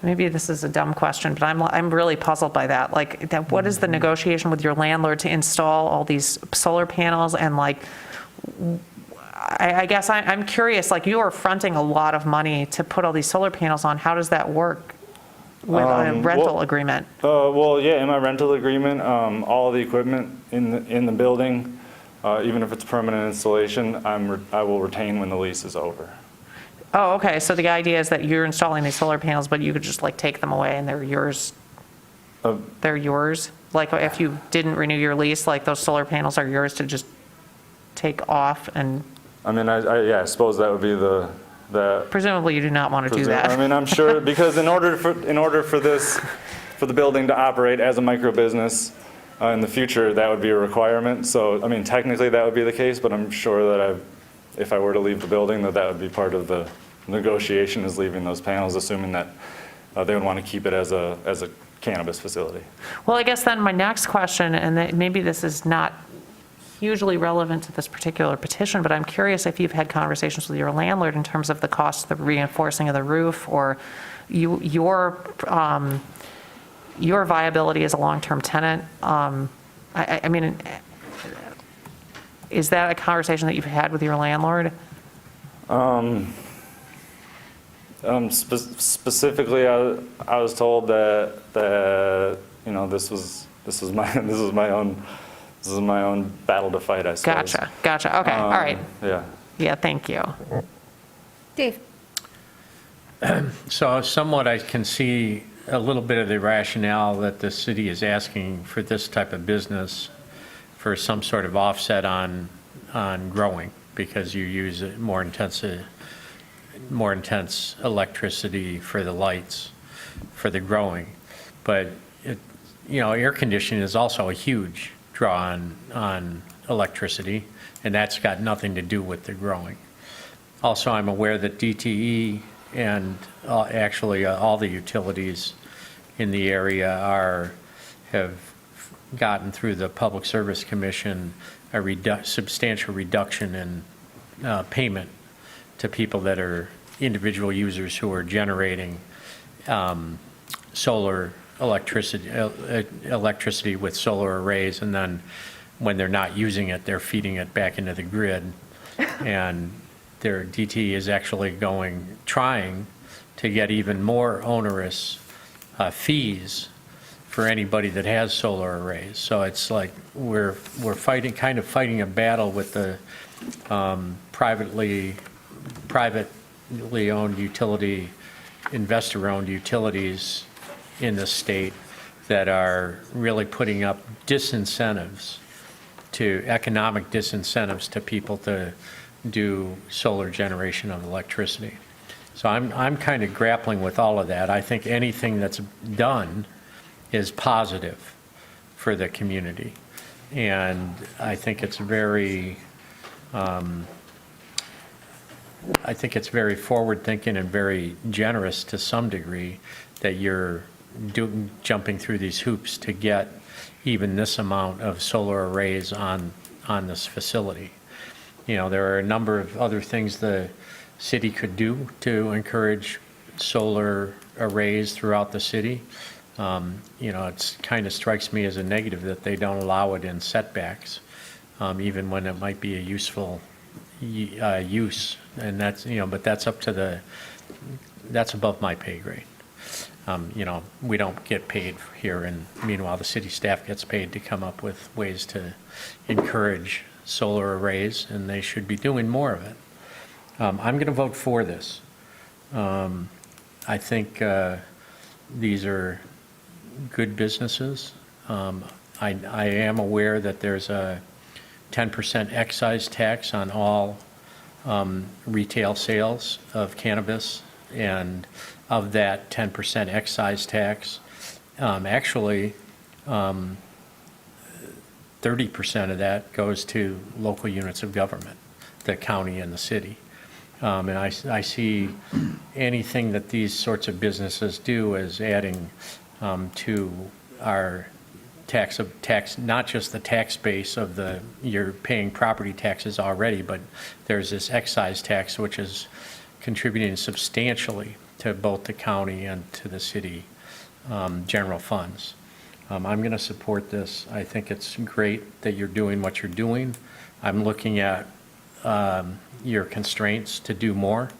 Maybe this is a dumb question, but I'm really puzzled by that. Like, what is the negotiation with your landlord to install all these solar panels? And like, I guess I'm curious, like, you are fronting a lot of money to put all these solar panels on. How does that work with a rental agreement? Well, yeah, in my rental agreement, all the equipment in the building, even if it's permanent installation, I will retain when the lease is over. Oh, okay, so the idea is that you're installing these solar panels, but you could just like take them away and they're yours? They're yours? Like if you didn't renew your lease, like those solar panels are yours to just take off and? I mean, yeah, I suppose that would be the Presumably you do not want to do that. I mean, I'm sure, because in order for the building to operate as a micro business in the future, that would be a requirement. So, I mean, technically that would be the case, but I'm sure that if I were to leave the building, that would be part of the negotiation, is leaving those panels, assuming that they would want to keep it as a cannabis facility. Well, I guess then my next question, and maybe this is not hugely relevant to this particular petition, but I'm curious if you've had conversations with your landlord in terms of the cost of the reinforcing of the roof, or your viability as a long-term tenant. I mean, is that a conversation that you've had with your landlord? Specifically, I was told that, you know, this was my own battle to fight, I suppose. Gotcha, okay, all right. Yeah. Yeah, thank you. Dave? So somewhat I can see a little bit of the rationale that the city is asking for this type of business for some sort of offset on growing, because you use more intense electricity for the lights, for the growing. But, air conditioning is also a huge draw on electricity, and that's got nothing to do with the growing. Also, I'm aware that DTE and actually all the utilities in the area have gotten through the Public Service Commission a substantial reduction in payment to people that are individual users who are generating solar electricity with solar arrays, and then when they're not using it, they're feeding it back into the grid. And their DTE is actually trying to get even more onerous fees for anybody that has solar arrays. So it's like we're kind of fighting a battle with the privately owned utility, investor-owned utilities in the state that are really putting up economic disincentives to people to do solar generation of electricity. So I'm kind of grappling with all of that. I think anything that's done is positive for the community. And I think it's very forward-thinking and very generous to some degree that you're jumping through these hoops to get even this amount of solar arrays on this facility. There are a number of other things the city could do to encourage solar arrays throughout the city. It kind of strikes me as a negative that they don't allow it in setbacks, even when it might be a useful use. And but that's that's above my pay grade. We don't get paid here, and meanwhile, the city staff gets paid to come up with ways to encourage solar arrays, and they should be doing more of it. I'm going to vote for this. I think these are good businesses. I am aware that there's a 10% excise tax on all retail sales of cannabis, and of that 10% excise tax, actually 30% of that goes to local units of government, the county and the city. And I see anything that these sorts of businesses do as adding to our tax, not just the tax base of you're paying property taxes already, but there's this excise tax which is contributing substantially to both the county and to the city general funds. I'm going to support this. I think it's great that you're doing what you're doing. I'm looking at your constraints to do more,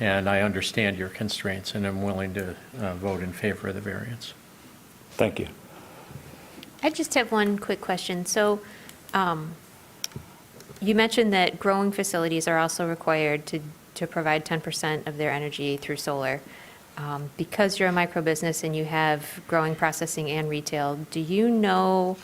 and I understand your constraints, and I'm willing to vote in favor of the variance. Thank you. I just have one quick question. So you mentioned that growing facilities are also required to provide 10% of their energy through solar. Because you're a micro business and you have growing, processing, and retail, do you know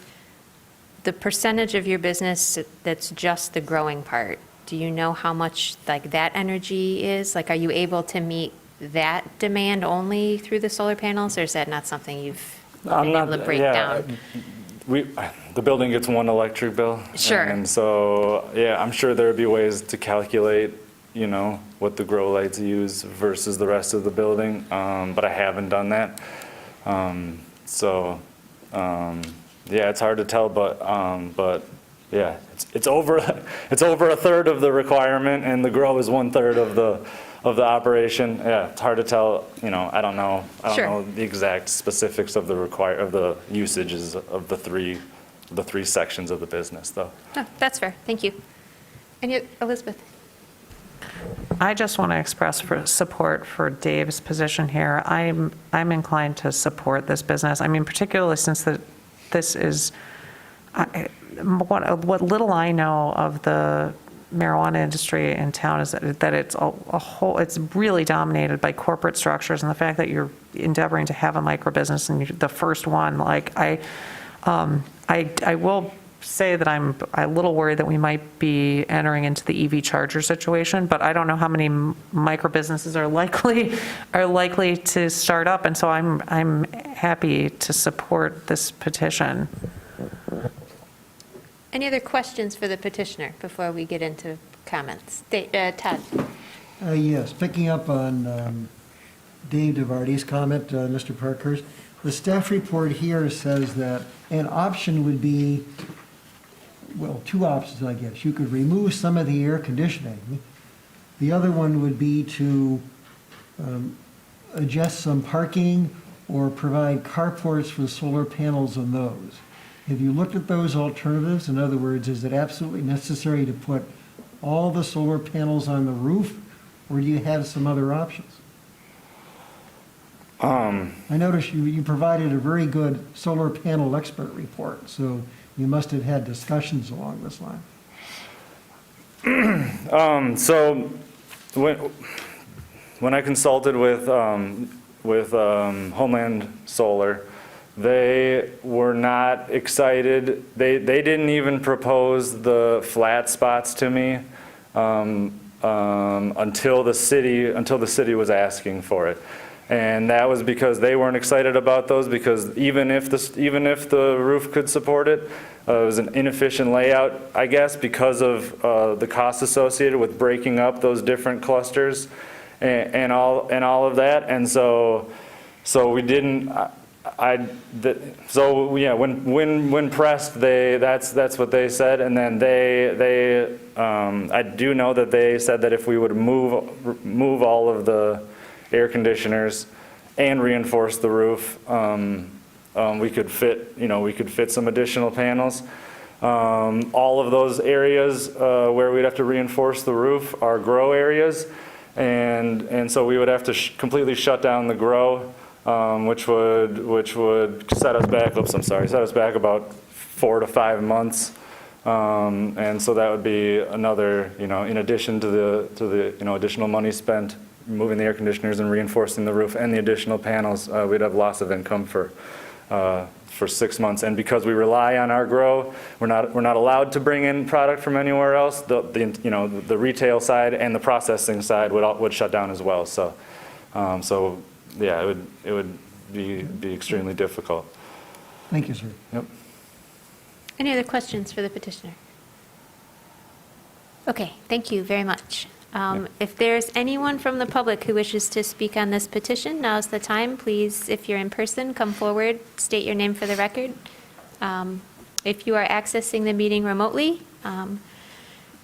the percentage of your business that's just the growing part? Do you know how much that energy is? Are you able to meet that demand only through the solar panels, or is that not something you've been able to break down? The building gets one electric bill. Sure. And so, I'm sure there would be ways to calculate, what the grow lights use versus the rest of the building, but I haven't done that. It's hard to tell, but it's over a third of the requirement, and the grow is 1/3 of the operation. It's hard to tell. I don't know. Sure. Know the exact specifics of the usages of the three sections of the business, though. Oh, that's fair. Thank you. And you, Elizabeth? I just want to express support for Dave's position here. I'm inclined to support this business. I mean, particularly since this is, what little I know of the marijuana industry in town is that it's it's really dominated by corporate structures, and the fact that you're endeavoring to have a micro business and you're the first one, like I will say that I'm a little worried that we might be entering into the EV charger situation, but I don't know how many micro businesses are likely to start up, and so I'm happy to support this petition. Any other questions for the petitioner before we get into comments? Todd? Yes, picking up on Dave DeVardy's comment, Mr. Parkhurst, the staff report here says that an option would be, well, two options, I guess. You could remove some of the air conditioning. The other one would be to adjust some parking or provide carports for solar panels on those. Have you looked at those alternatives? In other words, is it absolutely necessary to put all the solar panels on the roof, or do you have some other options? I noticed you provided a very good solar panel expert report, so you must have had discussions along this line. So when I consulted with Homeland Solar, they were not excited. They didn't even propose the flat spots to me until the city was asking for it. And that was because they weren't excited about those, because even if the roof could support it, it was an inefficient layout, I guess, because of the costs associated with breaking up those different clusters and all of that. And so we didn't. When pressed, that's what they said, and then I do know that they said that if we would move all of the air conditioners and reinforce the roof, we could fit some additional panels. All of those areas where we'd have to reinforce the roof are grow areas, and so we would have to completely shut down the grow. Which would set us back about 4 to 5 months, and so that would be another, in addition to the additional money spent moving the air conditioners and reinforcing the roof and the additional panels, we'd have loss of income for 6 months. And because we rely on our grow, we're not allowed to bring in product from anywhere else. The retail side and the processing side would shut down as well. So. Yeah, it would be extremely difficult. Thank you, sir. Yep. Any other questions for the petitioner? Okay, thank you very much. If there's anyone from the public who wishes to speak on this petition, now's the time. Please, if you're in person, come forward, state your name for the record. If you are accessing the meeting remotely,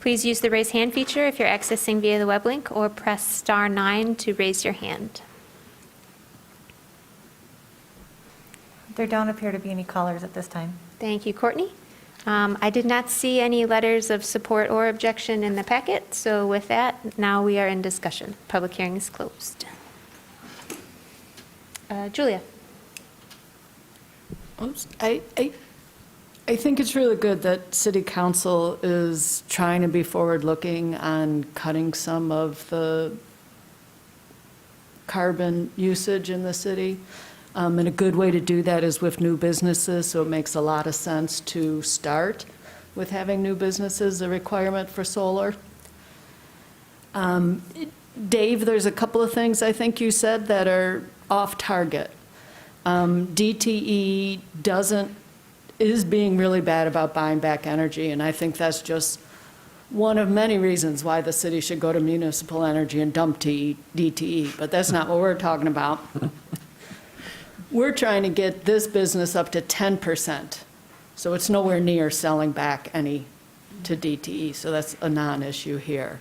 please use the raise hand feature if you're accessing via the web link, or press *9 to raise your hand. There don't appear to be any callers at this time. Thank you, Courtney. I did not see any letters of support or objection in the packet, so with that, now we are in discussion. Public hearing is closed. Julia. I think it's really good that City Council is trying to be forward-looking on cutting some of the carbon usage in the city. And a good way to do that is with new businesses, so it makes a lot of sense to start with having new businesses, a requirement for solar. Dave, there's a couple of things I think you said that are off target. DTE is being really bad about buying back energy, and I think that's just one of many reasons why the city should go to municipal energy and dump DTE, but that's not what we're talking about. We're trying to get this business up to 10%, so it's nowhere near selling back any to DTE, so that's a non-issue here.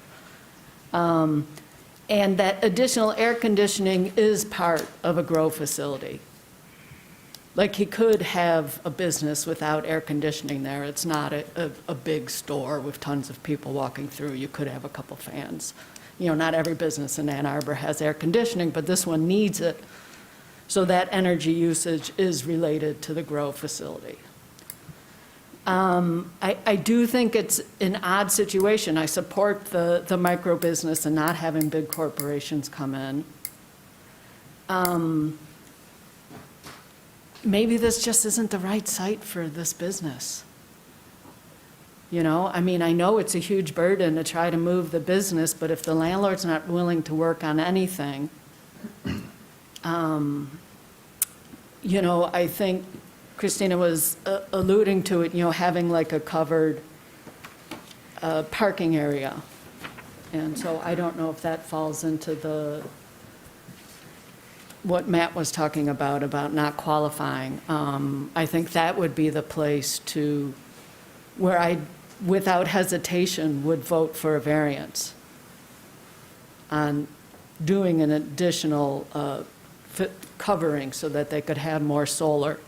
And that additional air conditioning is part of a grow facility. Like, he could have a business without air conditioning there. It's not a big store with tons of people walking through. You could have a couple fans not every business in Ann Arbor has air conditioning, but this one needs it. So that energy usage is related to the grow facility. I do think it's an odd situation. I support the micro business and not having big corporations come in. Maybe this just isn't the right site for this business. I mean, I know it's a huge burden to try to move the business, but if the landlord's not willing to work on anything, I think Christina was alluding to it, having like a covered parking area. And so I don't know if that falls into what Matt was talking about not qualifying. I think that would be the place where I, without hesitation, would vote for a variance on doing an additional covering so that they could have more solar.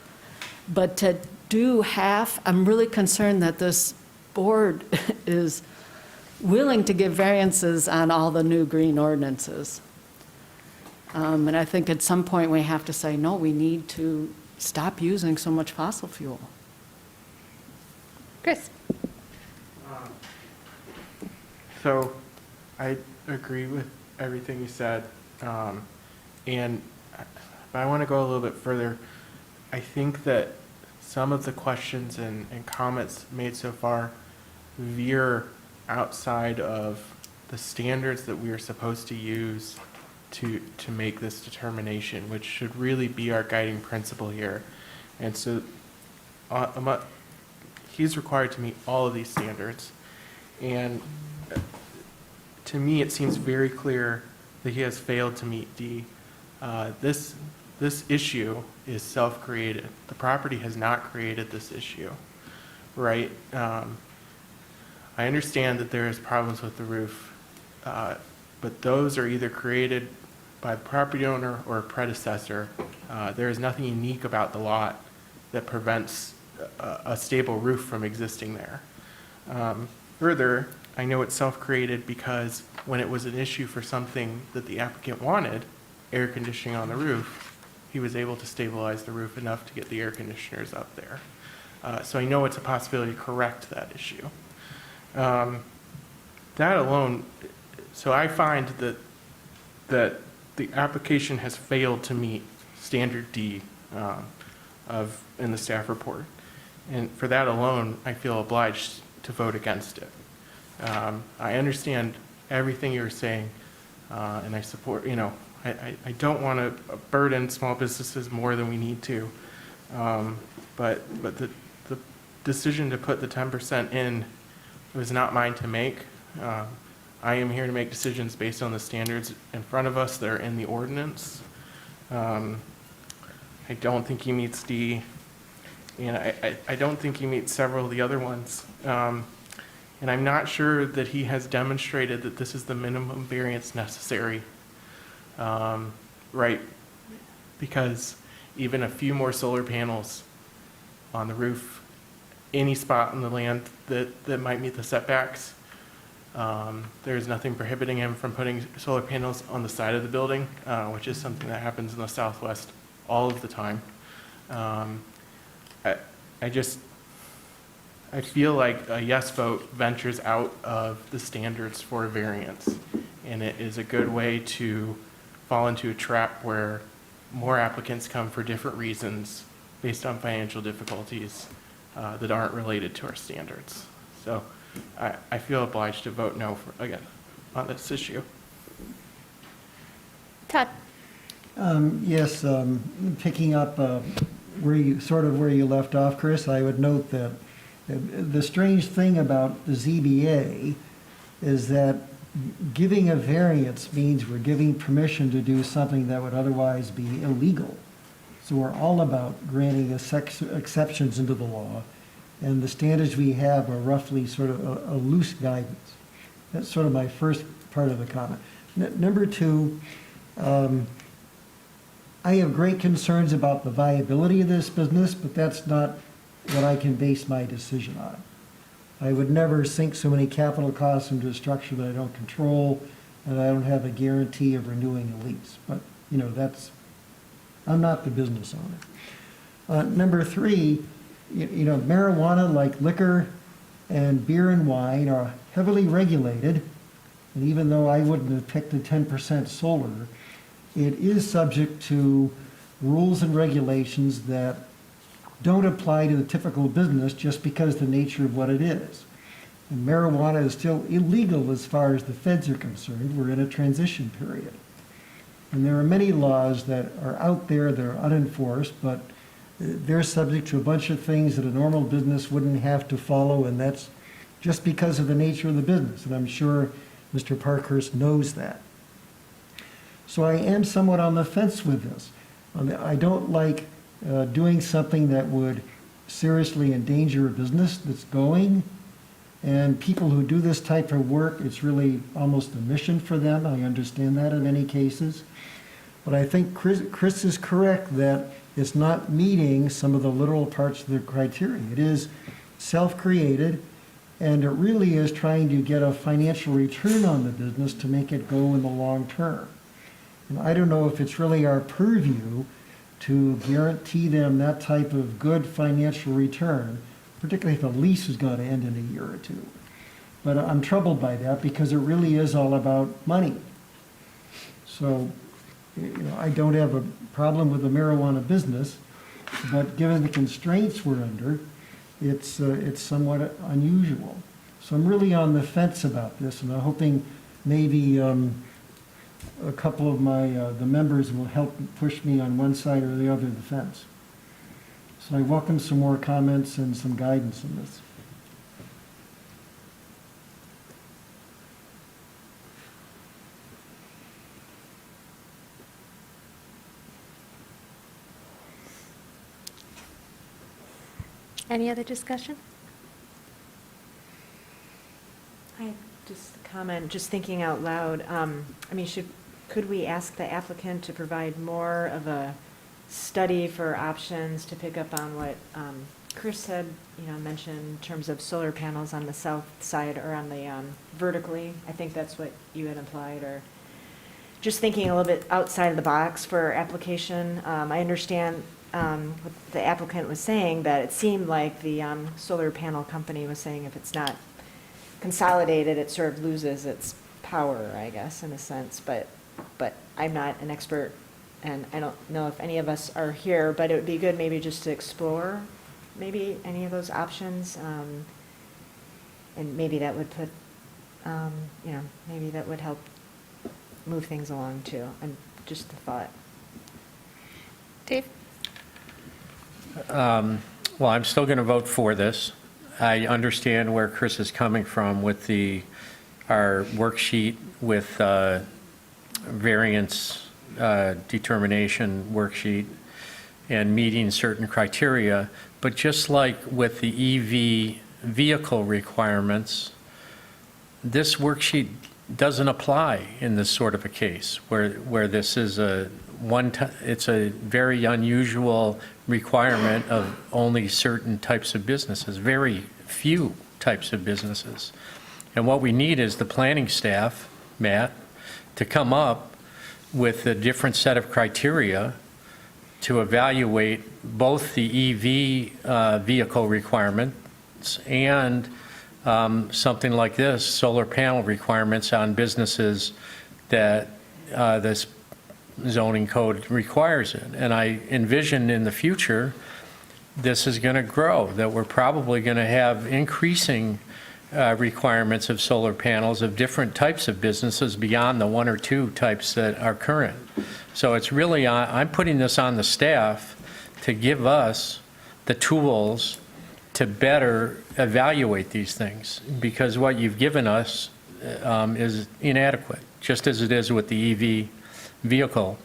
But to do half, I'm really concerned that this board is willing to give variances on all the new green ordinances. And I think at some point we have to say, no, we need to stop using so much fossil fuel. Chris? So I agree with everything you said. And I want to go a little bit further. I think that some of the questions and comments made so far veer outside of the standards that we are supposed to use to make this determination, which should really be our guiding principle here. And so he's required to meet all of these standards. And to me, it seems very clear that he has failed to meet D. This issue is self-created. The property has not created this issue, right? I understand that there is problems with the roof, but those are either created by the property owner or a predecessor. There is nothing unique about the lot that prevents a stable roof from existing there. Further, I know it's self-created because when it was an issue for something that the applicant wanted, air conditioning on the roof, he was able to stabilize the roof enough to get the air conditioners up there. So I know it's a possibility to correct that issue. That alone, so I find that the application has failed to meet standard D in the staff report. And for that alone, I feel obliged to vote against it. I understand everything you're saying, and I support, I don't want to burden small businesses more than we need to. But the decision to put the 10% in was not mine to make. I am here to make decisions based on the standards in front of us that are in the ordinance. I don't think he meets D, and I don't think he meets several of the other ones. And I'm not sure that he has demonstrated that this is the minimum variance necessary, right? Because even a few more solar panels on the roof, any spot in the land that might meet the setbacks, there's nothing prohibiting him from putting solar panels on the side of the building, which is something that happens in the Southwest all of the time. I feel like a yes vote ventures out of the standards for a variance, and it is a good way to fall into a trap where more applicants come for different reasons based on financial difficulties that aren't related to our standards. So I feel obliged to vote no, again, on this issue. Todd? Yes, picking up where you left off, Chris, I would note that the strange thing about the ZBA is that giving a variance means we're giving permission to do something that would otherwise be illegal. So we're all about granting exceptions into the law, and the standards we have are roughly sort of a loose guidance. That's sort of my first part of the comment. Number two, I have great concerns about the viability of this business, but that's not what I can base my decision on. I would never sink so many capital costs into a structure that I don't control. and I don't have a guarantee of renewing a lease. But, you know, I'm not the business owner. Number three, you know, marijuana, like liquor and beer and wine, are heavily regulated. And even though I wouldn't have picked the 10% solar, it is subject to rules and regulations that don't apply to the typical business just because of the nature of what it is. And marijuana is still illegal as far as the feds are concerned. We're in a transition period. And there are many laws that are out there that are unenforced, but they're subject to a bunch of things that a normal business wouldn't have to follow, and that's just because of the nature of the business. And I'm sure Mr. Parkhurst knows that. So I am somewhat on the fence with this. I don't like doing something that would seriously endanger a business that's going. And people who do this type of work, it's really almost a mission for them. I understand that in many cases. But I think Chris is correct that it's not meeting some of the literal parts of the criteria. It is self-created, and it really is trying to get a financial return on the business to make it go in the long term. And I don't know if it's really our purview to guarantee them that type of good financial return, particularly if a lease is going to end in a year or two. But I'm troubled by that because it really is all about money. So, you know, I don't have a problem with the marijuana business, but given the constraints we're under, it's somewhat unusual. So I'm really on the fence about this, and I'm hoping maybe a couple of the members will help push me on one side or the other of the fence. So I welcome some more comments and some guidance on this. Any other discussion? I just comment, just thinking out loud, I mean, could we ask the applicant to provide more of a study for options to pick up on what Chris had, mentioned in terms of solar panels on the south side or on the vertically? I think that's what you had implied, or just thinking a little bit outside of the box for application. I understand what the applicant was saying, that it seemed like the solar panel company was saying if it's not consolidated, it sort of loses its power, I guess, in a sense. But I'm not an expert, and I don't know if any of us are here, but it would be good maybe just to explore maybe any of those options, and maybe that would put, maybe that would help move things along too, and just a thought. Dave? Well, I'm still going to vote for this. I understand where Chris is coming from with our worksheet with variance determination worksheet and meeting certain criteria. But just like with the EV vehicle requirements, this worksheet doesn't apply in this sort of a case where this is it's a very unusual requirement of only certain types of businesses, very few types of businesses. And what we need is the planning staff, Matt, to come up with a different set of criteria to evaluate both the EV vehicle requirements and something like this, solar panel requirements on businesses that this zoning code requires it. And I envision in the future, this is going to grow, that we're probably going to have increasing requirements of solar panels of different types of businesses beyond the one or two types that are current. So it's really, I'm putting this on the staff to give us the tools to better evaluate these things, because what you've given us is inadequate, just as it is with the EV vehicle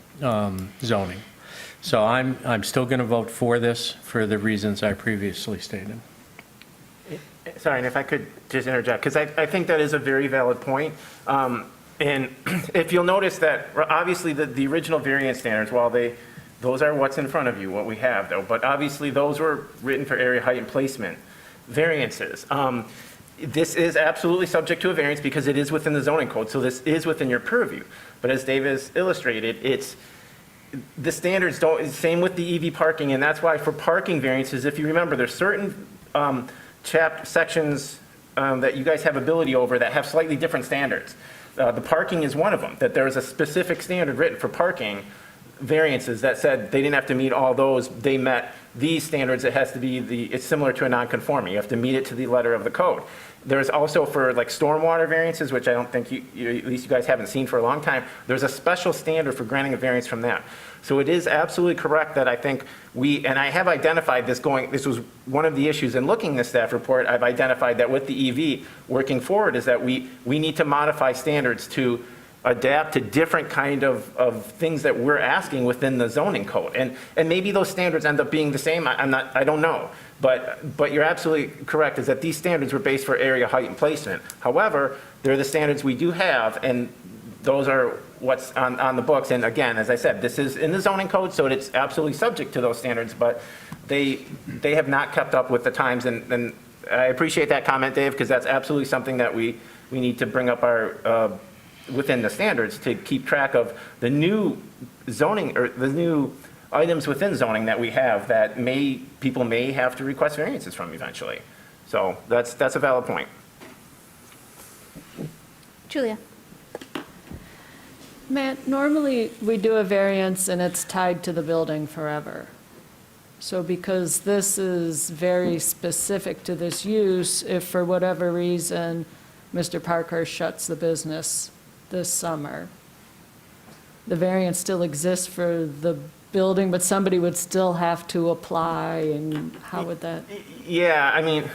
zoning. So I'm still going to vote for this for the reasons I previously stated. Sorry, and if I could just interject, because I think that is a very valid point. And if you'll notice that, obviously, the original variance standards, while those are what's in front of you, what we have, though, but obviously those were written for area height and placement variances. this is absolutely subject to a variance because it is within the zoning code, so this is within your purview. But as Dave has illustrated, the standards don't, same with the EV parking, and that's why for parking variances, if you remember, there's certain sections that you guys have ability over that have slightly different standards. The parking is one of them, that there is a specific standard written for parking variances that said they didn't have to meet all those, they met these standards. It has to be it's similar to a non-conforming. You have to meet it to the letter of the code. There's also for like stormwater variances, which I don't think at least you guys haven't seen for a long time, there's a special standard for granting a variance from that. So it is absolutely correct that I think and I have identified this was one of the issues in looking at the staff report, I've identified that with the EV working forward is that we need to modify standards to adapt to different kind of things that we're asking within the zoning code. And maybe those standards end up being the same, I don't know. But you're absolutely correct, is that these standards were based for area, height, and placement. However, they're the standards we do have, and those are what's on the books. And again, as I said, this is in the zoning code, so it's absolutely subject to those standards, but they have not kept up with the times. And I appreciate that comment, Dave, because that's absolutely something that we need to bring up within the standards to keep track of the new zoning or the new items within zoning that we have that people may have to request variances from eventually. So that's a valid point. Julia? Matt, normally we do a variance and it's tied to the building forever. So because this is very specific to this use, if for whatever reason Mr. Parker shuts the business this summer, the variance still exists for the building, but somebody would still have to apply, and how would that? Yeah, I mean,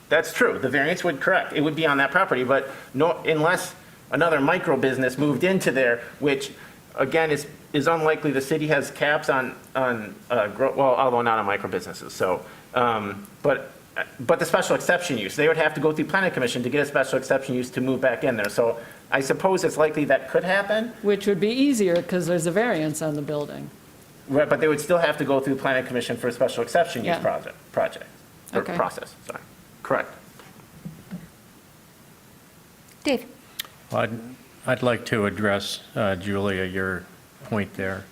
that's true. The variance would correct. It would be on that property, but no, unless another micro business moved into there, which again is unlikely. The city has caps on although not on micro businesses. So, but the special exception use, they would have to go through planning commission to get a special exception use to move back in there. So I suppose it's likely that could happen. Which would be easier because there's a variance on the building. Right, but they would still have to go through planning commission for a special exception use Yeah. project, or Okay. process, sorry. Correct. Dave? Well, I'd like to address, Julia, your point there.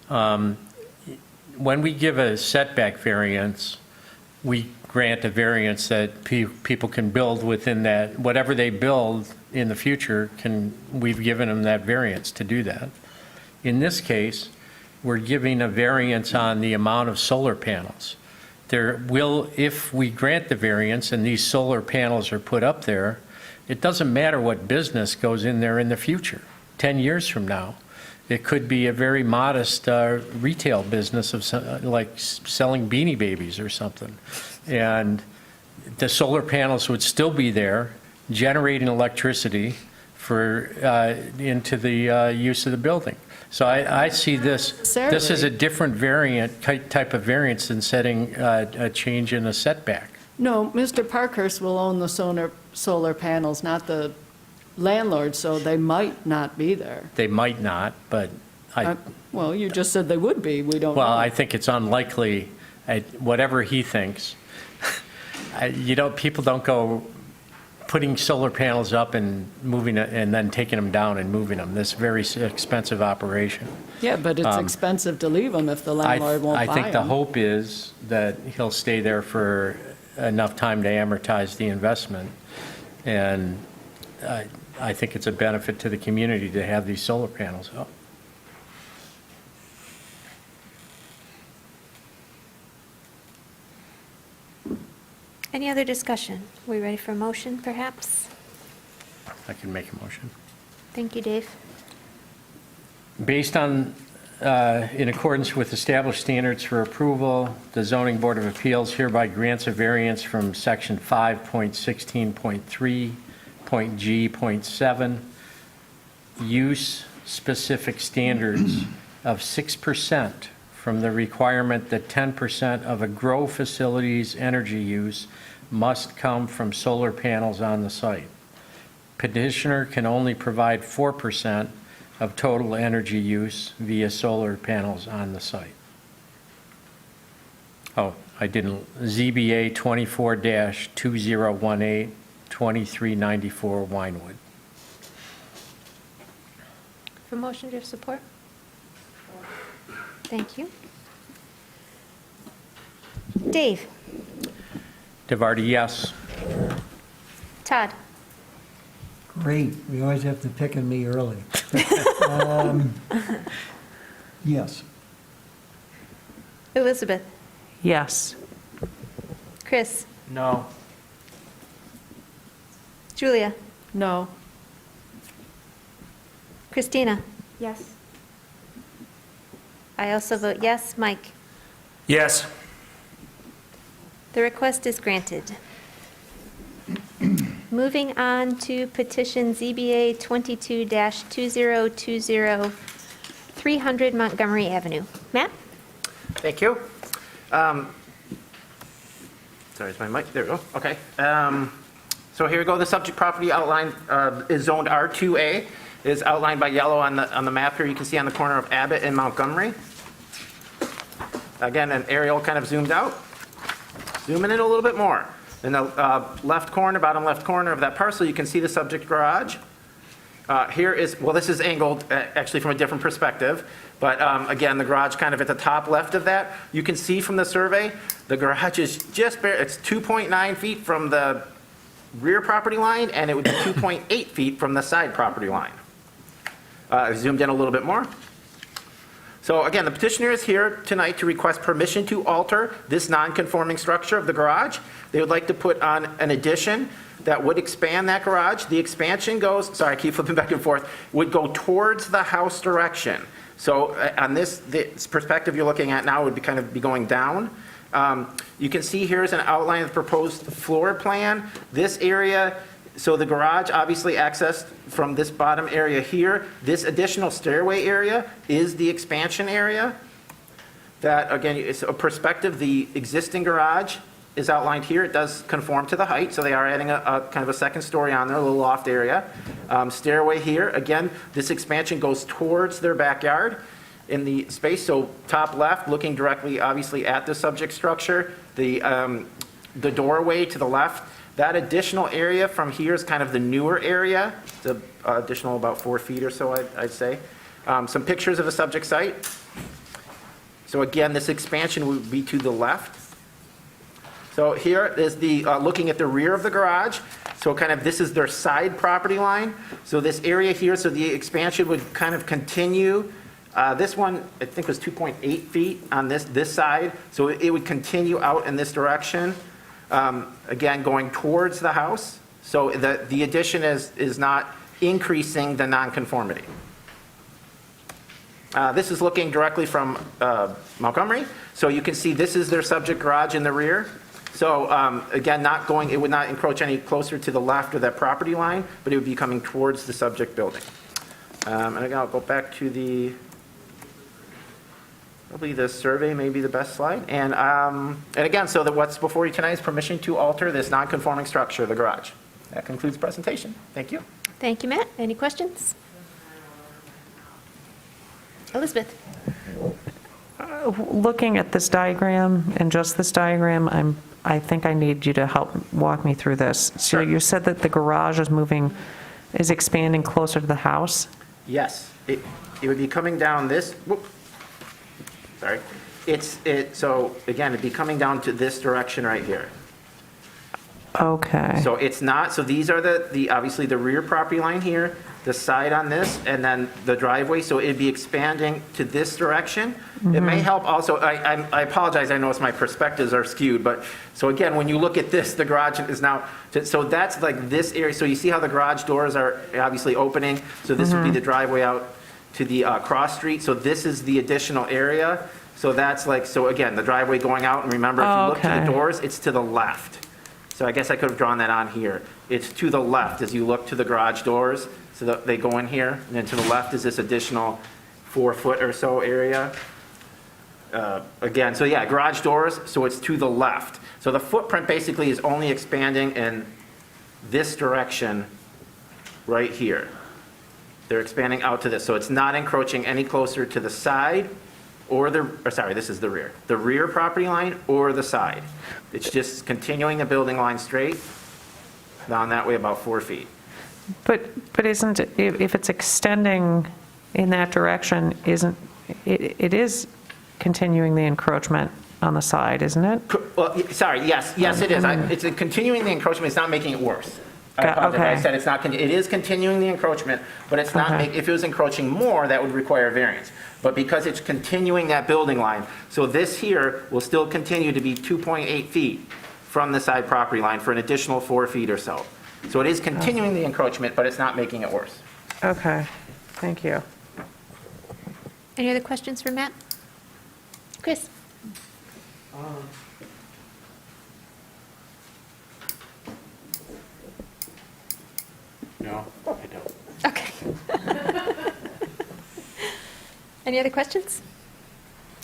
When we give a setback variance, we grant a variance that people can build within that, whatever they build in the future, we've given them that variance to do that. In this case, we're giving a variance on the amount of solar panels. If we grant the variance and these solar panels are put up there, it doesn't matter what business goes in there in the future, 10 years from now. It could be a very modest retail business of like selling Beanie Babies or something. And the solar panels would still be there, generating electricity into the use of the building. So I see this is a different type of variance than setting a change in a setback. No, Mr. Parkhurst will own the solar panels, not the landlord, so they might not be there. They might not, but Well, you just said they would be, we don't know. well, I think it's unlikely, whatever he thinks. People don't go putting solar panels up and moving it and then taking them down and moving them. This is a very expensive operation. Yeah, but it's expensive to leave them if the landlord won't buy them. I think the hope is that he'll stay there for enough time to amortize the investment. And I think it's a benefit to the community to have these solar panels up. Any other discussion? We ready for a motion, perhaps? I can make a motion. Thank you, Dave. Based on, in accordance with established standards for approval, the Zoning Board of Appeals hereby grants a variance from Section 5.16.3.G.7, use-specific standards of 6% from the requirement that 10% of a grow facility's energy use must come from solar panels on the site. Petitioner can only provide 4% of total energy use via solar panels on the site. Oh, I didn't. ZBA 24-2018, 2394 Winewood. For motion, do you have support? Thank you. Dave? DeVarty, yes. Todd? Great, we always have to pick on me early. Yes. Elizabeth? Yes. Chris? No. Julia? No. Christina? Yes. I also vote yes. Mike? Yes. The request is granted. Moving on to petition ZBA 22-2020, 300 Montgomery Avenue. Matt? Thank you. Sorry, is my mic, there we go, okay. So here we go, the subject property outline is zoned R2A, is outlined by yellow on the map here. You can see on the corner of Abbott and Montgomery. Again, an aerial kind of zoomed out. Zooming in a little bit more. In the left corner, bottom left corner of that parcel, you can see the subject garage. Here is, well, this is angled actually from a different perspective, but again, the garage kind of at the top left of that. You can see from the survey, the garage is just bare, it's 2.9 feet from the rear property line, and it would be 2.8 feet from the side property line. I zoomed in a little bit more. So again, the petitioner is here tonight to request permission to alter this non-conforming structure of the garage. They would like to put on an addition that would expand that garage. The expansion goes, sorry, I keep flipping back and forth, would go towards the house direction. So on this perspective you're looking at now would be kind of be going down. You can see here is an outline of the proposed floor plan. This area, so the garage obviously accessed from this bottom area here. This additional stairway area is the expansion area. That, again, it's a perspective. The existing garage is outlined here. It does conform to the height, so they are adding a kind of a second story on there, a little loft area. Stairway here. Again, this expansion goes towards their backyard in the space. So top left, looking directly, obviously, at the subject structure. The doorway to the left. That additional area from here is kind of the newer area. It's an additional about 4 feet or so, I'd say. Some pictures of the subject site. So again, this expansion would be to the left. So here is the, looking at the rear of the garage. So kind of this is their side property line. So this area here, so the expansion would kind of continue. This one, I think, was 2.8 feet on this side. So it would continue out in this direction. Again, going towards the house. So the addition is not increasing the nonconformity. This is looking directly from Montgomery. So you can see this is their subject garage in the rear. So again, it would not encroach any closer to the left of that property line, but it would be coming towards the subject building. And again, I'll go back to probably the survey may be the best slide. And again, so what's before you tonight is permission to alter this non-conforming structure of the garage. That concludes the presentation. Thank you. Thank you, Matt. Any questions? Elizabeth? Looking at this diagram and just this diagram, I think I need you to help walk me through this. So Sure. you said that the garage is expanding closer to the house? Yes, it would be coming down this, whoop, sorry. So again, it'd be coming down to this direction right here. Okay. So it's not, so these are the obviously the rear property line here, the side on this, and then the driveway. So it'd be expanding to this direction. It may help also, I apologize, I know my perspectives are skewed, but, so again, when you look at this, the garage is now, so that's like this area. So you see how the garage doors are obviously opening? So this would be the driveway out to the cross street. So this is the additional area. So that's like, so again, the driveway going out, and remember, if you look to the Okay. doors, it's to the left. So I guess I could have drawn that on here. It's to the left as you look to the garage doors. So that they go in here, and then to the left is this additional 4 foot or so area. Again, so yeah, garage doors, so it's to the left. So the footprint basically is only expanding in this direction right here. They're expanding out to this, so it's not encroaching any closer to the side or this is the rear. The rear property line or the side. It's just continuing the building line straight. down that way about 4 feet. But isn't, if it's extending in that direction, isn't, it is continuing the encroachment on the side, isn't it? Well, sorry, yes, it is. It's continuing the encroachment, it's not making it worse. I apologize. Okay. I said it's not, it is continuing the encroachment, but it's not, Okay. if it was encroaching more, that would require a variance. But because it's continuing that building line, so this here will still continue to be 2.8 feet from the side property line for an additional 4 feet or so. So it is continuing the encroachment, but it's not making it worse. Okay, thank you. Any other questions for Matt? Chris? No, I don't. Okay. Any other questions?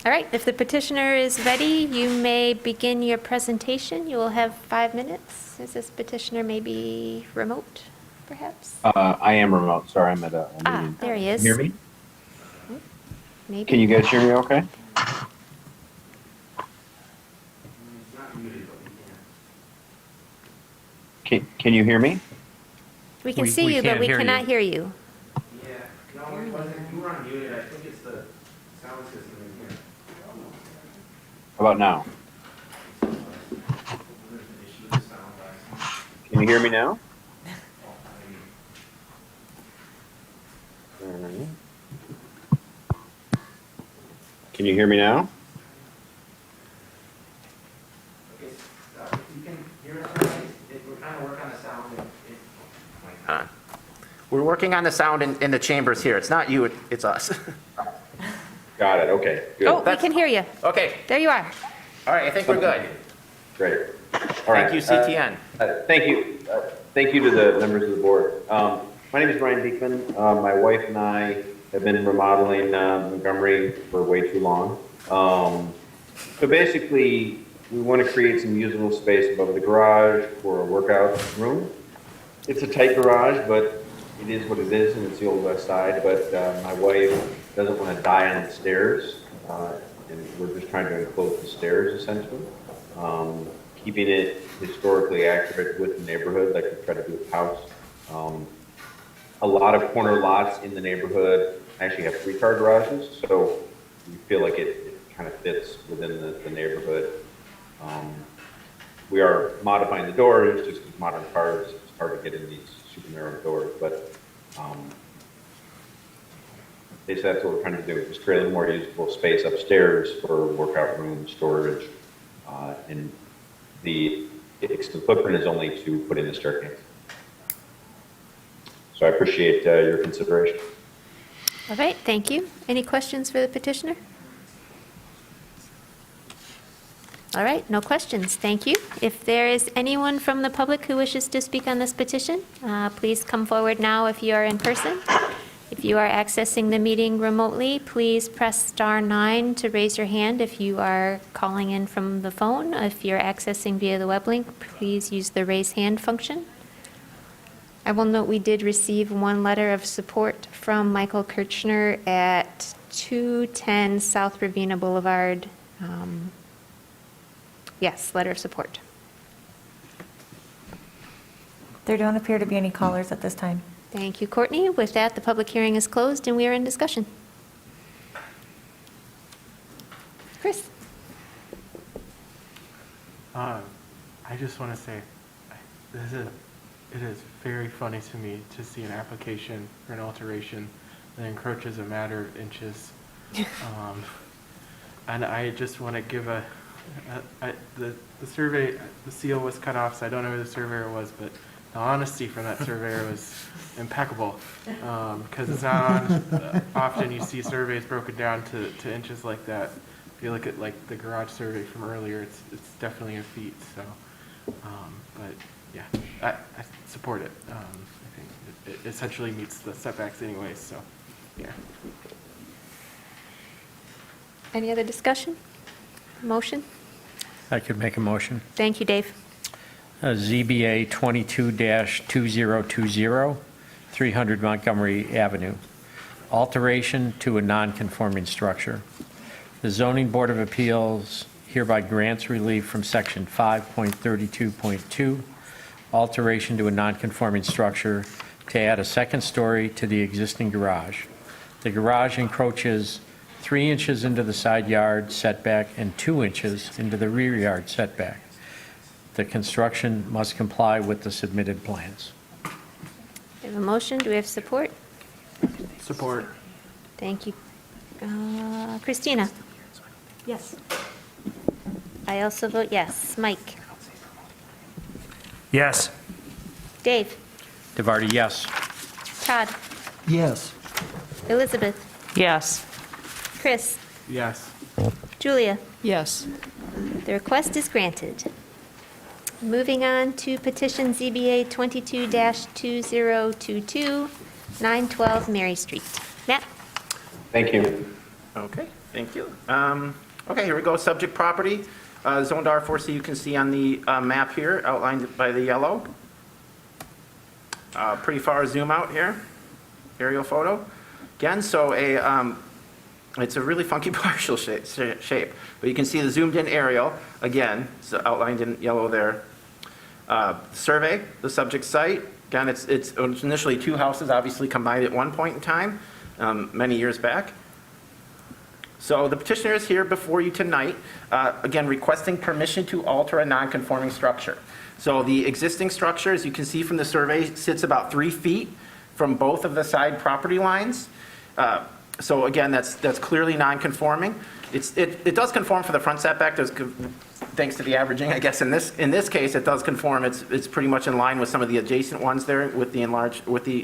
All right, if the petitioner is ready, you may begin your presentation. You will have 5 minutes. Is this petitioner maybe remote, perhaps? I am remote, sorry, I'm at a meeting. There he is. Hear me? Maybe. Can you guys hear me okay? Can you hear me? We can We see you, but can't we hear you. cannot hear you. Yeah, no, it wasn't, you were unmuted, I think it's the sound system in here. How about now? Can you hear me now? Alright. Can you hear me now? Okay, you can hear us, all right? We're trying to work on the sound. We're working on the sound in the chambers here. It's not you, it's us. Got it, okay, good. Oh, we can hear you. Okay, There you are. all right, I think we're good. Great. All right. Thank you, CTN. Thank you to the members of the board. My name is Brian Beekman. My wife and I have been remodeling Montgomery for way too long. So basically, we want to create some usable space above the garage for a workout room. It's a tight garage, but it is what it is, and it's the old west side. But my wife doesn't want to die on the stairs, and we're just trying to enclose the stairs essentially. Keeping it historically accurate with the neighborhood, like we try to do with the house. A lot of corner lots in the neighborhood actually have 3-car garages, so we feel like it kind of fits within the neighborhood. We are modifying the doors just because modern cars, it's hard to get in these super narrow doors, but basically that's what we're trying to do, is create a more usable space upstairs for workout room, storage, and the footprint is only to put in the staircase. So I appreciate your consideration. All right, thank you. Any questions for the petitioner? All right, no questions. Thank you. If there is anyone from the public who wishes to speak on this petition, please come forward now if you are in person. If you are accessing the meeting remotely, please press *9 to raise your hand if you are calling in from the phone. If you're accessing via the web link, please use the raise hand function. I will note we did receive one letter of support from Michael Kirchner at 210 South Ravenna Boulevard. Yes, letter of support. There don't appear to be any callers at this time. Thank you, Courtney. With that, the public hearing is closed and we are in discussion. Chris? I just want to say, it is very funny to me to see an application for an alteration that encroaches a matter of inches. And I just want to give the survey, the seal was cut off, so I don't know who the surveyor was, but the honesty from that surveyor was impeccable. Because it's not often you see surveys broken down to inches like that. If you look at like the garage survey from earlier, it's definitely a feat. So, but yeah, I support it. I think it essentially meets the setbacks anyways. So, yeah. Any other discussion? Motion? I could make a motion. Thank you, Dave. ZBA 22-2020, 300 Montgomery Avenue. Alteration to a non-conforming structure. The Zoning Board of Appeals hereby grants relief from Section 5.32.2, alteration to a non-conforming structure to add a second story to the existing garage. The garage encroaches 3 inches into the side yard setback and 2 inches into the rear yard setback. The construction must comply with the submitted plans. We have a motion. Do we have support? Support. Thank you. Christina? Yes. I also vote yes. Mike? Yes. Dave? DeVarty, yes. Todd? Yes. Elizabeth? Yes. Chris? Yes. Julia? Yes. The request is granted. Moving on to petition ZBA 22-2022, 912 Mary Street. Matt? Thank you. Okay, thank you. Okay, here we go, subject property, zoned R4C, you can see on the map here, outlined by the yellow. Pretty far zoom out here, aerial photo. Again, so it's a really funky partial shape, but you can see the zoomed in aerial, again, it's outlined in yellow there. Survey, the subject site, again, it's initially 2 houses, obviously combined at one point in time, many years back. So the petitioner is here before you tonight, again, requesting permission to alter a non-conforming structure. So the existing structure, as you can see from the survey, sits about 3 feet from both of the side property lines. So again, that's clearly non-conforming. It does conform for the front setback. Thanks to the averaging, I guess in this case, it does conform. It's pretty much in line with some of the adjacent ones there with the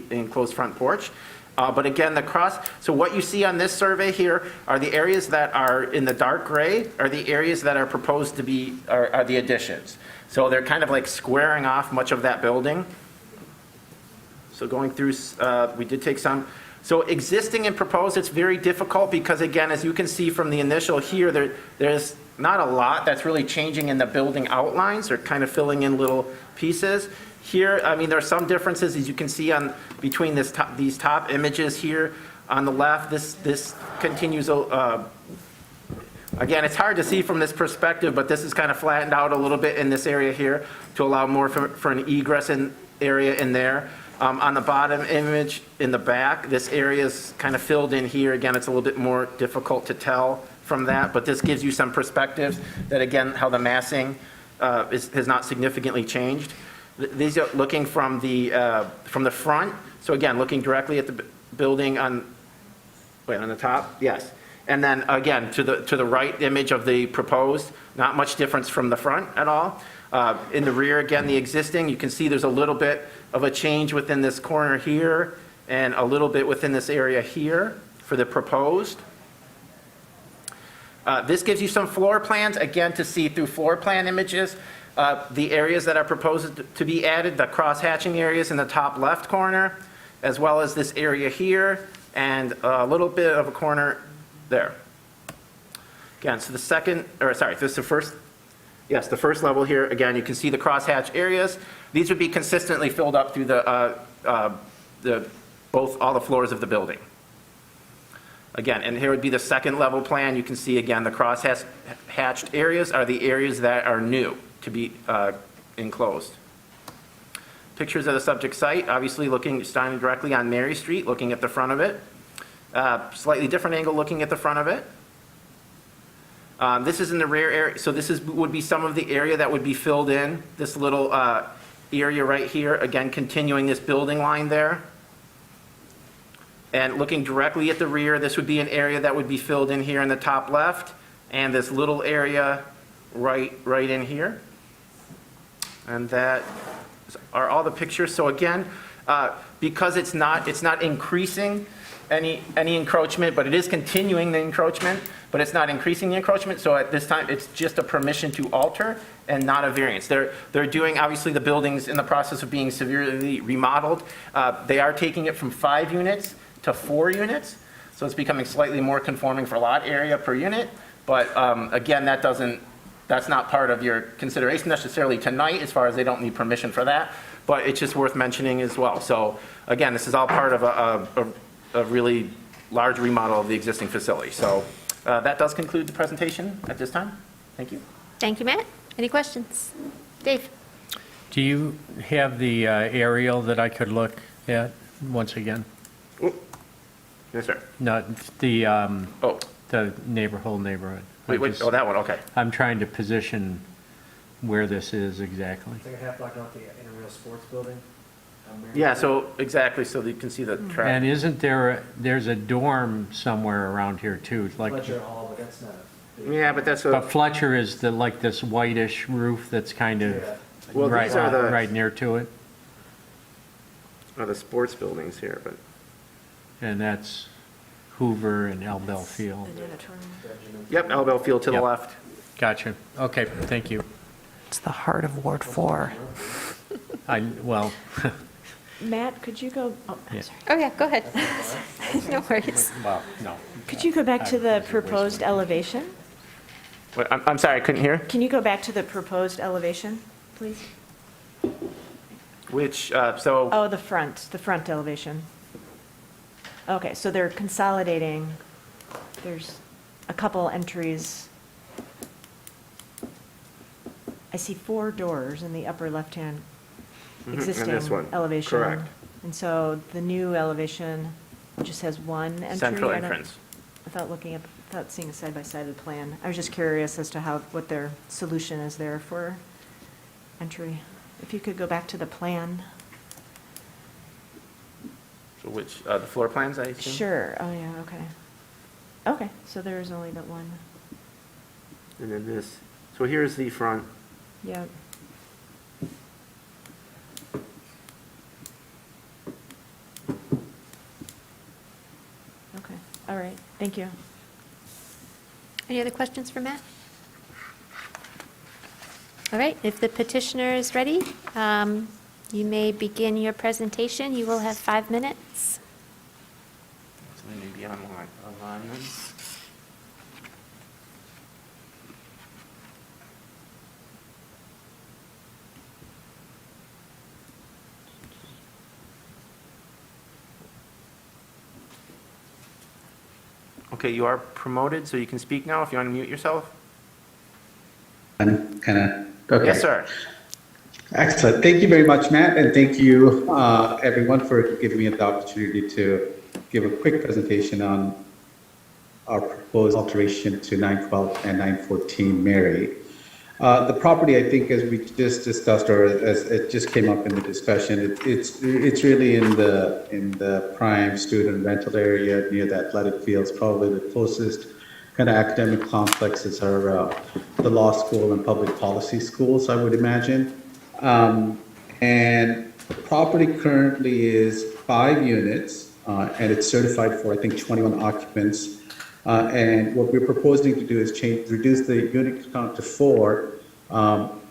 enclosed front porch. But again, so what you see on this survey here are the areas that are in the dark gray are the areas that are proposed to be, are the additions. So they're kind of like squaring off much of that building. So going through, we did take some. So existing and proposed, it's very difficult because again, as you can see from the initial here, there's not a lot that's really changing in the building outlines. They're kind of filling in little pieces. Here, I mean, there are some differences, as you can see between these top images here on the left. This continues, again, it's hard to see from this perspective, but this is kind of flattened out a little bit in this area here to allow more for an egress area in there. On the bottom image in the back, this area is kind of filled in here. Again, it's a little bit more difficult to tell from that, but this gives you some perspective that, again, how the massing has not significantly changed. These are looking from the front. So again, looking directly at the building on the top, yes. And then again, to the right image of the proposed, not much difference from the front at all. In the rear, again, the existing, you can see there's a little bit of a change within this corner here and a little bit within this area here for the proposed. This gives you some floor plans, again, to see through floor plan images. The areas that are proposed to be added, the cross-hatching areas in the top left corner, as well as this area here, and a little bit of a corner there. Again, so the first level here, again, you can see the crosshatch areas. These would be consistently filled up through all the floors of the building. Again, and here would be the second level plan. You can see, again, the cross-hatched areas are the areas that are new to be enclosed. Pictures of the subject site, obviously standing directly on Mary Street, looking at the front of it. Slightly different angle looking at the front of it. This is in the rear area, so this would be some of the area that would be filled in, this little area right here, again, continuing this building line there. And looking directly at the rear, this would be an area that would be filled in here in the top left, and this little area right in here. And that are all the pictures. So again, because it's not increasing any encroachment, but it is continuing the encroachment, but it's not increasing the encroachment. So at this time, it's just a permission to alter and not a variance. They're doing, obviously, the building's in the process of being severely remodeled. They are taking it from 5 units to 4 units. So it's becoming slightly more conforming for lot area per unit. But again, that's not part of your consideration necessarily tonight, as far as they don't need permission for that. But it's just worth mentioning as well. So again, this is all part of a really large remodel of the existing facility. So that does conclude the presentation at this time. Thank you. Thank you, Matt. Any questions? Dave? Do you have the aerial that I could look at once again? Yes, sir. Not the, Oh, the neighborhood. wait, oh, that one, okay. I'm trying to position where this is exactly. It's like a half block off the intramural sports building. Yeah, so, exactly, so you can see the And track. isn't there, there's a dorm somewhere around here too, like, Fletcher Hall, but that's not a. Yeah, but that's but a, Fletcher is the, like this whitish roof that's kind of Yeah. Well, right, these are the- right near to it, the sports buildings here, but, and that's Hoover and El Bell Field. yep, Elbell Field to the Yep. left. Gotcha. Okay, thank you. It's the heart of Ward 4. Well, Matt, could you go, oh, I'm Yeah. sorry. Oh, yeah, go ahead. No worries. well, no. Could you go back to the proposed elevation? Wait, I'm sorry, I couldn't hear. Can you go back to the proposed elevation, please? Which, so, Oh, the front elevation. Okay, so they're consolidating, there's a couple entries. I see 4 doors in the upper left-hand and existing this one, elevation. correct. And so the new elevation just has one entry. Central I don't- entrance. Without seeing a side-by-side of the plan, I was just curious as to what their solution is there for entry. If you could go back to the plan. So which, the floor plans, I assume? Sure, oh, yeah, okay. Okay, so there's only that one, And then this, so here's the front. yeah. Okay, all right, thank you. Any other questions for Matt? All right, if the petitioner is ready, you may begin your presentation. You will have 5 minutes. So maybe online then. Okay, you are promoted, so you can speak now if you want to mute yourself. Kind of, okay. Yes, sir. Excellent. Thank you very much, Matt, and thank you, everyone, for giving me the opportunity to give a quick presentation on our proposed alteration to 912 and 914 Mary. The property, I think, as we just discussed, or as it just came up in the discussion, it's really in the prime student rental area near the athletic fields. Probably the closest kind of academic complexes are the law school and public policy schools, I would imagine. And the property currently is 5 units, and it's certified for, I think, 21 occupants. And what we're proposing to do is reduce the unit count to 4.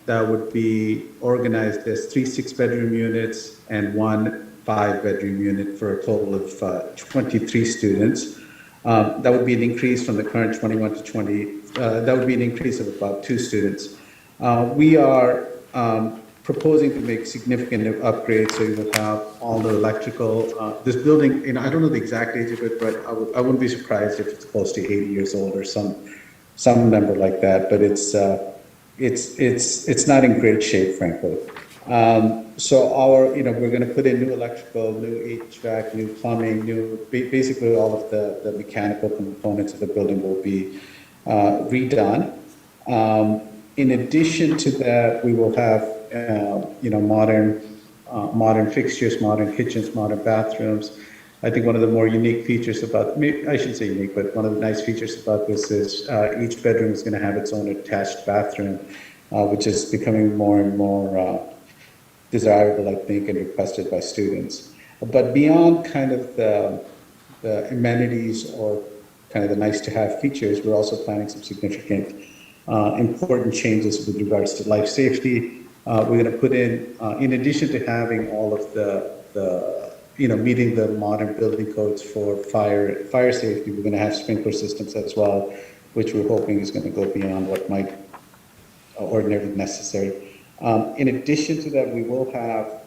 That would be organized as 3 6-bedroom units and 1 5-bedroom unit for a total of 23 students. That would be an increase from the current 21 to 20. That would be an increase of about 2 students. We are proposing to make significant upgrades, so you will have all the electrical. This building, I don't know the exact age of it, but I wouldn't be surprised if it's close to 80 years old or some number like that. But it's not in great shape, frankly. So we're going to put in new electrical, new HVAC, new plumbing, basically all of the mechanical components of the building will be redone. In addition to that, we will have modern fixtures, modern kitchens, modern bathrooms. I think one of the more unique features I shouldn't say unique, but one of the nice features about this is each bedroom is going to have its own attached bathroom, which is becoming more and more desirable, I think, and requested by students. But beyond kind of the amenities or kind of the nice-to-have features, we're also planning some significant important changes with regards to life safety. We're going to put in addition to having all of meeting the modern building codes for fire safety, we're going to have sprinkler systems as well, which we're hoping is going to go beyond what might ordinarily necessary. In addition to that, we will have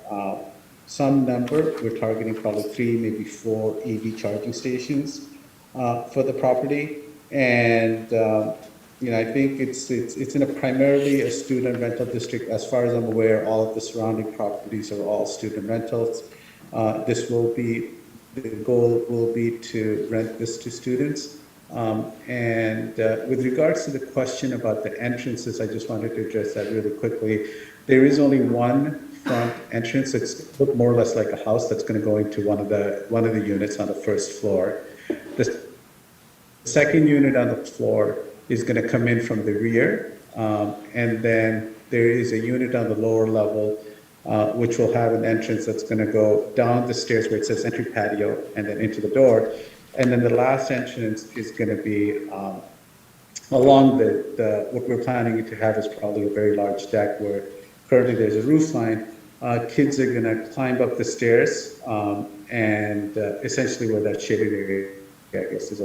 some number, we're targeting probably 3, maybe 4 EV charging stations for the property. And I think it's in a primarily a student rental district. As far as I'm aware, all of the surrounding properties are all student rentals. The goal will be to rent this to students. And with regards to the question about the entrances, I just wanted to address that really quickly. There is only one front entrance. It's more or less like a house that's going to go into one of the units on the first floor. The second unit on the floor is going to come in from the rear, and then there is a unit on the lower level which will have an entrance that's going to go down the stairs where it says entry patio and then into the door. And then the last entrance is going to be along what we're planning to have is probably a very large deck where currently there's a roof line. Kids are going to climb up the stairs and essentially where that shaded area, I guess, is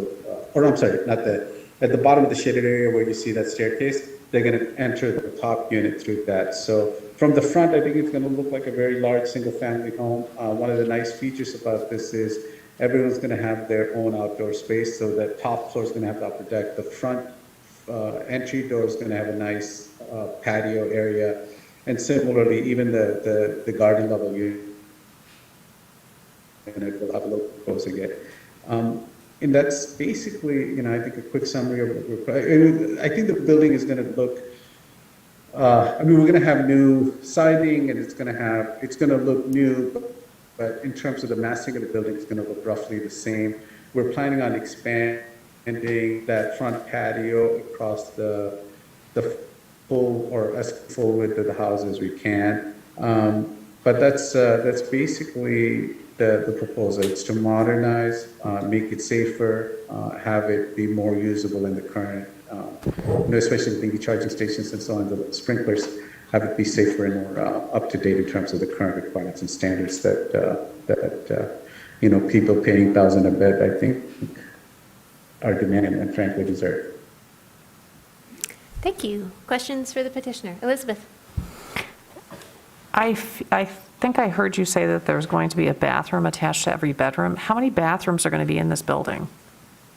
at the bottom of the shaded area where you see that staircase, they're going to enter the top unit through that. So from the front, I think it's going to look like a very large single-family home. One of the nice features about this is everyone's going to have their own outdoor space. So the top floor is going to have the upper deck. The front entry door is going to have a nice patio area. And similarly, even the garden level unit will have a little closer yet. And that's basically, I think a quick summary of what we're, I think the building is going to look, we're going to have new siding and it's going to look new, but in terms of the massing of the building, it's going to look roughly the same. We're planning on expanding that front patio across the full or as full width of the house as we can. But that's basically the proposal. It's to modernize, make it safer, have it be more usable in the current, especially the EV charging stations and so on, the sprinklers, have it be safer and more up to date in terms of the current requirements and standards that people paying $1,000 a bed, I think, are demanding and frankly deserve. Thank you. Questions for the petitioner? Elizabeth? I think I heard you say that there's going to be a bathroom attached to every bedroom. How many bathrooms are going to be in this building?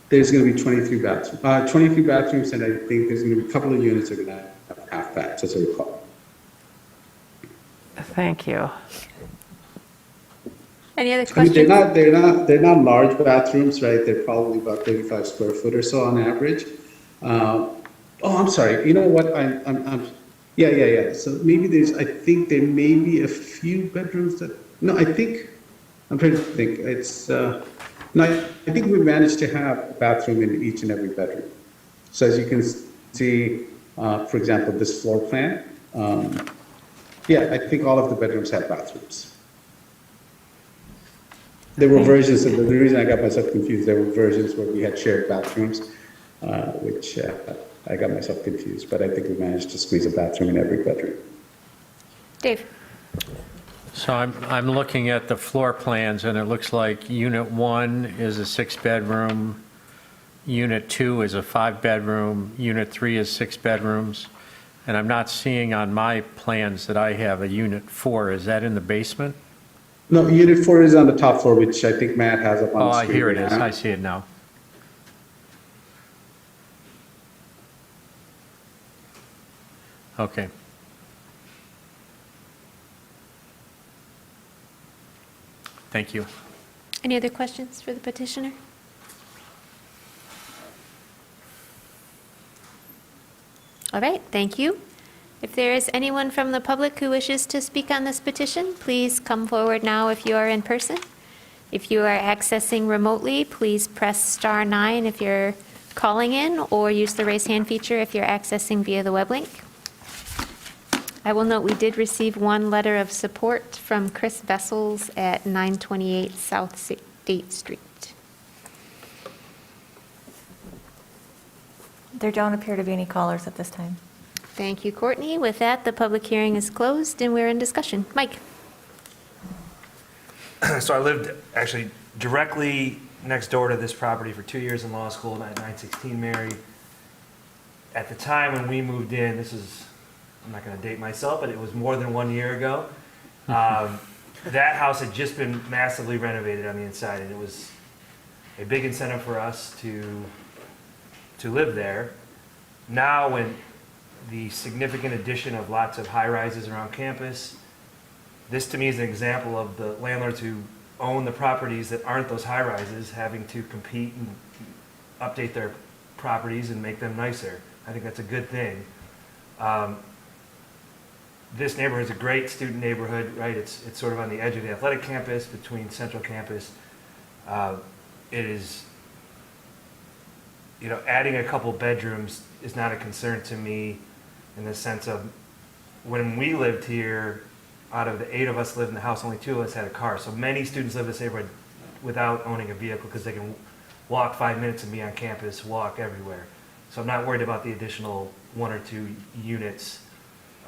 There's going to be 23 bathrooms. 23 bathrooms, and I think there's going to be a couple of units that are going to have half baths, as I recall. Thank you. Any other questions? They're not large bathrooms, right? They're probably about 35 square foot or so on average. I'm sorry. You know what? Yeah. So maybe I think there may be a few bedrooms I'm trying to think. I think we managed to have a bathroom in each and every bedroom. So as you can see, for example, this floor plan, I think all of the bedrooms have bathrooms. There were versions of the reason I got myself confused, there were versions where we had shared bathrooms, which I got myself confused, but I think we managed to squeeze a bathroom in every bedroom. Dave? So I'm looking at the floor plans, and it looks like Unit 1 is a 6-bedroom, Unit 2 is a 5-bedroom, Unit 3 is 6 bedrooms, and I'm not seeing on my plans that I have a Unit 4. Is that in the basement? No, Unit 4 is on the top floor, which I think Matt has up on the screen. Here it is. Now. I see it now. Okay. Thank you. Any other questions for the petitioner? All right, thank you. If there is anyone from the public who wishes to speak on this petition, please come forward now if you are in person. If you are accessing remotely, please press star 9 if you're calling in, or use the raise hand feature if you're accessing via the web link. I will note we did receive one letter of support from Chris Vessels at 928 South State Street. There don't appear to be any callers at this time. Thank you, Courtney. With that, the public hearing is closed and we're in discussion. Mike? So I lived actually directly next door to this property for 2 years in law school at 916 Mary. At the time when we moved in, I'm not going to date myself, but it was more than 1 year ago. That house had just been massively renovated on the inside, and it was a big incentive for us to live there. now when the significant addition of lots of high-rises around campus, this to me is an example of the landlords who own the properties that aren't those high-rises having to compete and update their properties and make them nicer. I think that's a good thing. This neighborhood is a great student neighborhood, right? It's sort of on the edge of the athletic campus, between Central Campus. It is, adding a couple bedrooms is not a concern to me in the sense of when we lived here, out of the 8 of us lived in the house, only 2 of us had a car. So many students live in this neighborhood without owning a vehicle because they can walk 5 minutes and be on campus, walk everywhere. So I'm not worried about the additional 1 or 2 units.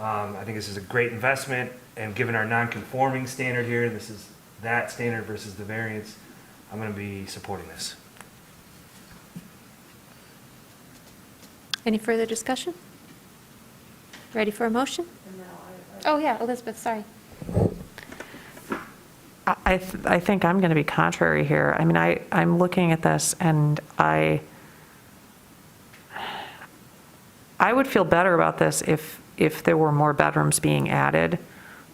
I think this is a great investment, and given our non-conforming standard here, this is that standard versus the variance, I'm going to be supporting this. Any further discussion? Ready for a motion? Oh, yeah, Elizabeth, sorry. I think I'm going to be contrary here. I mean, I'm looking at this and I would feel better about this if there were more bedrooms being added.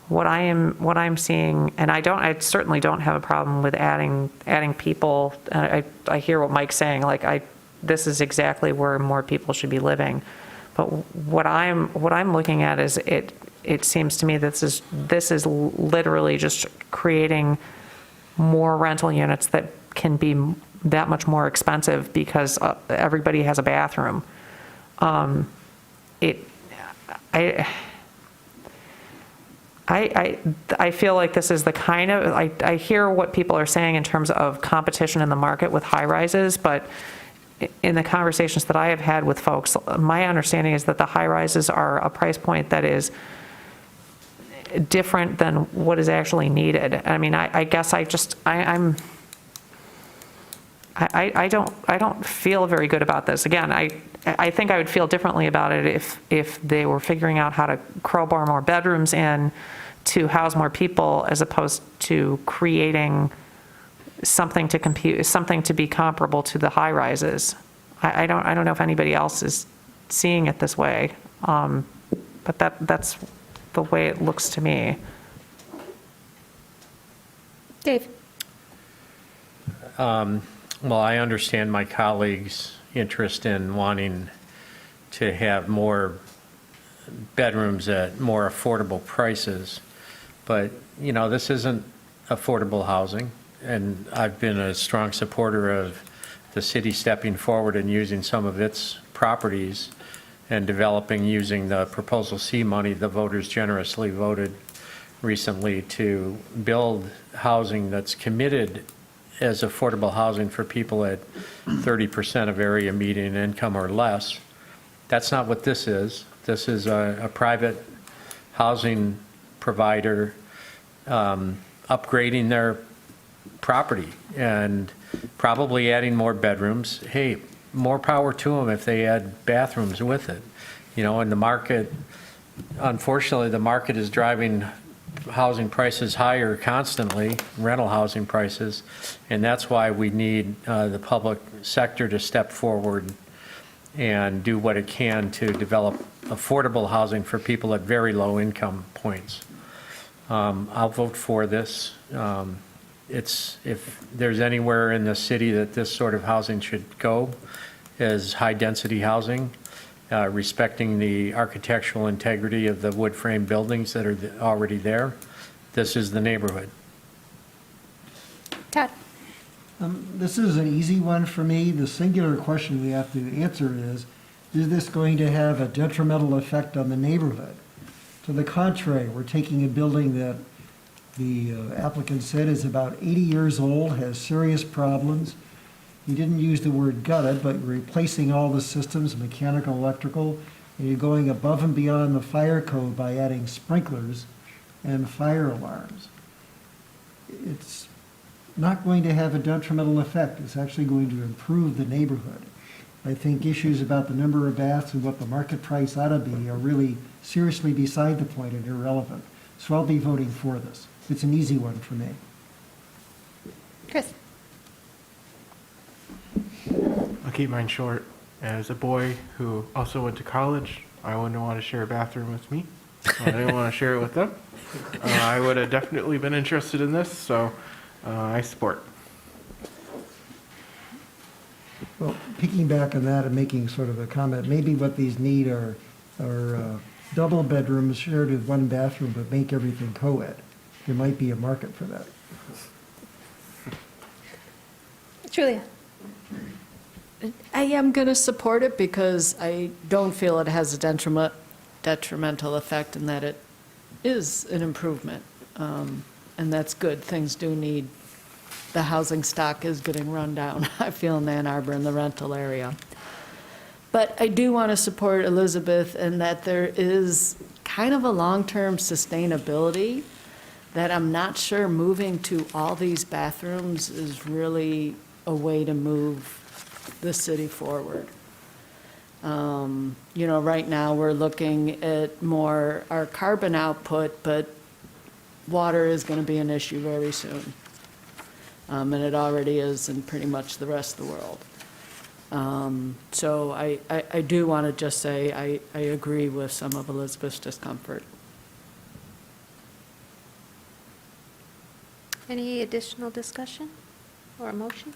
What I'm seeing, and I certainly don't have a problem with adding people. I hear what Mike's saying, like this is exactly where more people should be living. But what I'm looking at is it seems to me this is literally just creating more rental units that can be that much more expensive because everybody has a bathroom. I feel like this is the kind of, I hear what people are saying in terms of competition in the market with high-rises, but in the conversations that I have had with folks, my understanding is that the high-rises are a price point that is different than what is actually needed. I mean, I guess I don't feel very good about this. Again, I think I would feel differently about it if they were figuring out how to crowbar more bedrooms in to house more people as opposed to creating something to be comparable to the high rises. I don't know if anybody else is seeing it this way, but that's the way it looks to me. Dave? Well, I understand my colleagues' interest in wanting to have more bedrooms at more affordable prices, but, this isn't affordable housing, and I've been a strong supporter of the city stepping forward and using some of its properties and developing using the Proposal C money the voters generously voted recently to build housing that's committed as affordable housing for people at 30% of area median income or less. That's not what this is. This is a private housing provider upgrading their property and probably adding more bedrooms. Hey, more power to them if they add bathrooms with it. And the market, unfortunately, the market is driving housing prices higher constantly, rental housing prices, and that's why we need the public sector to step forward and do what it can to develop affordable housing for people at very low income points. I'll vote for this. If there's anywhere in the city that this sort of housing should go, is high-density housing, respecting the architectural integrity of the wood frame buildings that are already there. This is the neighborhood. Todd? This is an easy one for me. The singular question we have to answer is this going to have a detrimental effect on the neighborhood? To the contrary, we're taking a building that the applicant said is about 80 years old, has serious problems. He didn't use the word gutted, but you're replacing all the systems, mechanical, electrical, and you're going above and beyond the fire code by adding sprinklers and fire alarms. It's not going to have a detrimental effect. It's actually going to improve the neighborhood. I think issues about the number of baths and what the market price ought to be are really seriously beside the point and irrelevant. So I'll be voting for this. It's an easy one for me. Chris? I'll keep mine short. As a boy who also went to college, I wouldn't want to share a bathroom with me. I didn't want to share it with them. I would have definitely been interested in this, so I support. Well, piggyback on that and making sort of a comment, maybe what these need are double bedrooms shared with one bathroom, but make everything co-ed. There might be a market for that. Julia? I am going to support it because I don't feel it has a detrimental effect and that it is an improvement. And that's good. Things do need, the housing stock is getting run down, I feel, in Ann Arbor in the rental area. But I do want to support Elizabeth in that there is kind of a long-term sustainability that I'm not sure moving to all these bathrooms is really a way to move the city forward. You know, right now, we're looking at more our carbon output, but water is going to be an issue very soon. And it already is in pretty much the rest of the world. So I do want to just say I agree with some of Elizabeth's discomfort. Any additional discussion or motion?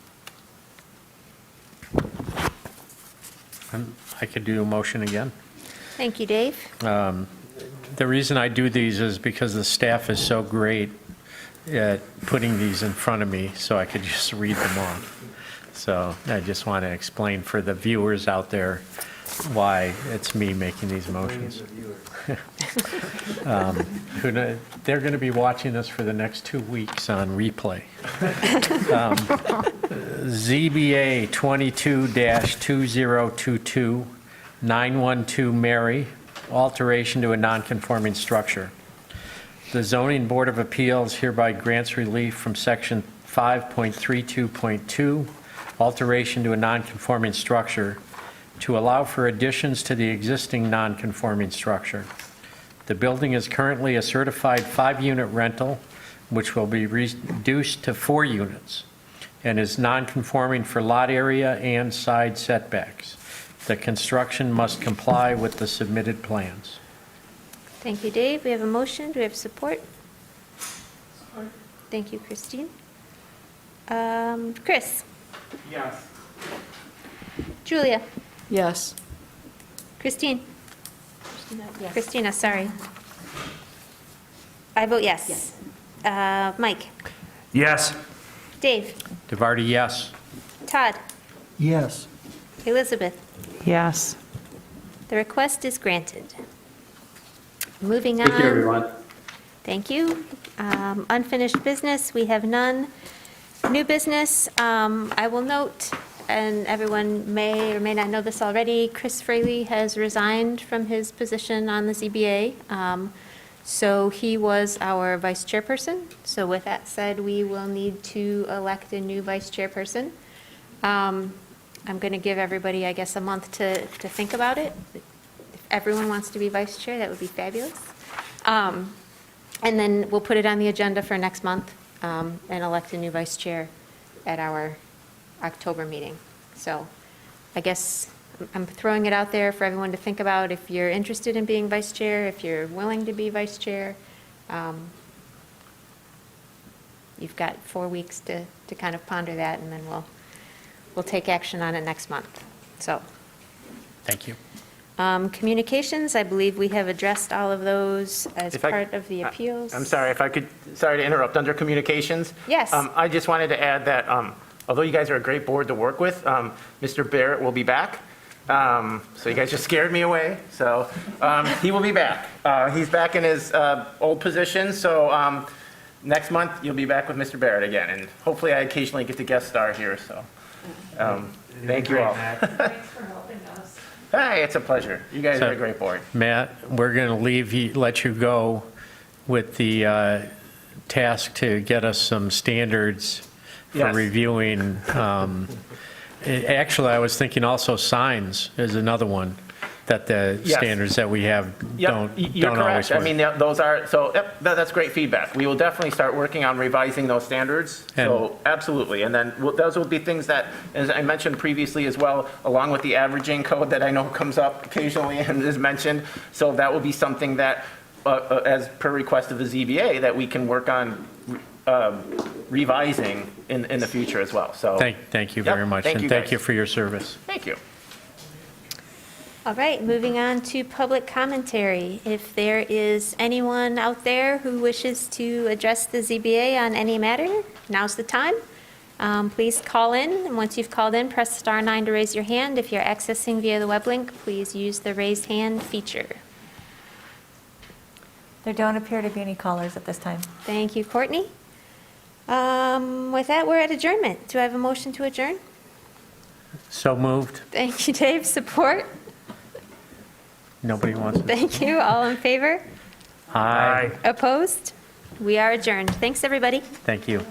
I could do a motion again. Thank you, Dave. The reason I do these is because the staff is so great at putting these in front of me, so I could just read them off. So I just want to explain for the viewers out there why it's me making these motions. They're going to be watching this for the next 2 weeks on replay. ZBA 22-2022, 912 Mary, alteration to a non-conforming structure. The Zoning Board of Appeals hereby grants relief from Section 5.32.2, alteration to a non-conforming structure, to allow for additions to the existing non-conforming structure. The building is currently a certified 5-unit rental, which will be reduced to 4 units, and is non-conforming for lot area and side setbacks. The construction must comply with the submitted plans. Thank you, Dave. We have a motion. Do we have support? Support. Thank you, Christine. Chris? Yes. Julia? Yes. Christine? Christina, sorry. I vote yes. Mike? Yes. Dave? DeVarty, yes. Todd? Yes. Elizabeth? Yes. The request is granted. Moving on. Thank you, everyone. Thank you. Unfinished business, we have none. New business, I will note, and everyone may or may not know this already, Chris Fraley has resigned from his position on the ZBA. So he was our vice chairperson. So with that said, we will need to elect a new vice chairperson. I'm going to give everybody, I guess, a month to think about it. If everyone wants to be vice chair, that would be fabulous. And then we'll put it on the agenda for next month and elect a new vice chair at our October meeting. So I guess I'm throwing it out there for everyone to think about. If you're interested in being vice chair, if you're willing to be vice chair, you've got 4 weeks to kind of ponder that, and then we'll take action on it next month. So. Thank you. Communications, I believe we have addressed all of those as part of the appeals. I'm sorry, sorry to interrupt, under communications. Yes. I just wanted to add that although you guys are a great board to work with, Mr. Barrett will be back. So you guys just scared me away. So he will be back. He's back in his old position. So next month you'll be back with Mr. Barrett again. And hopefully I occasionally get to guest star here. So thank you all. Thanks for helping us. Hey, it's a pleasure. You guys So, are a great board. Matt, we're going to let you go with the task to get us some standards for Yes. reviewing. Actually, I was thinking also signs is another one. that the Yes. standards that we have Yep, don't you're always correct. I work. mean, those are, so, yep, that's great feedback. We will definitely start working on revising those standards. So, absolutely. And then those will be things that, as I mentioned previously as well, along with the averaging code that I know comes up occasionally and is mentioned. So that will be something that, as per request of the ZBA, that we can work on revising in the future as well. So, Thank you Yep, very much. thank you, And thank guys. you for your service. thank you. All right, moving on to public commentary. If there is anyone out there who wishes to address the ZBA on any matter, now's the time. Please call in, and once you've called in, press star 9 to raise your hand. If you're accessing via the web link, please use the raised hand feature. There don't appear to be any callers at this time. Thank you, Courtney. With that, we're at adjournment. Do I have a motion to adjourn? So moved. Thank you, Dave. Support? Nobody wants to? Thank you. All in favor? Aye. Opposed? We are adjourned. Thanks, everybody. Thank you.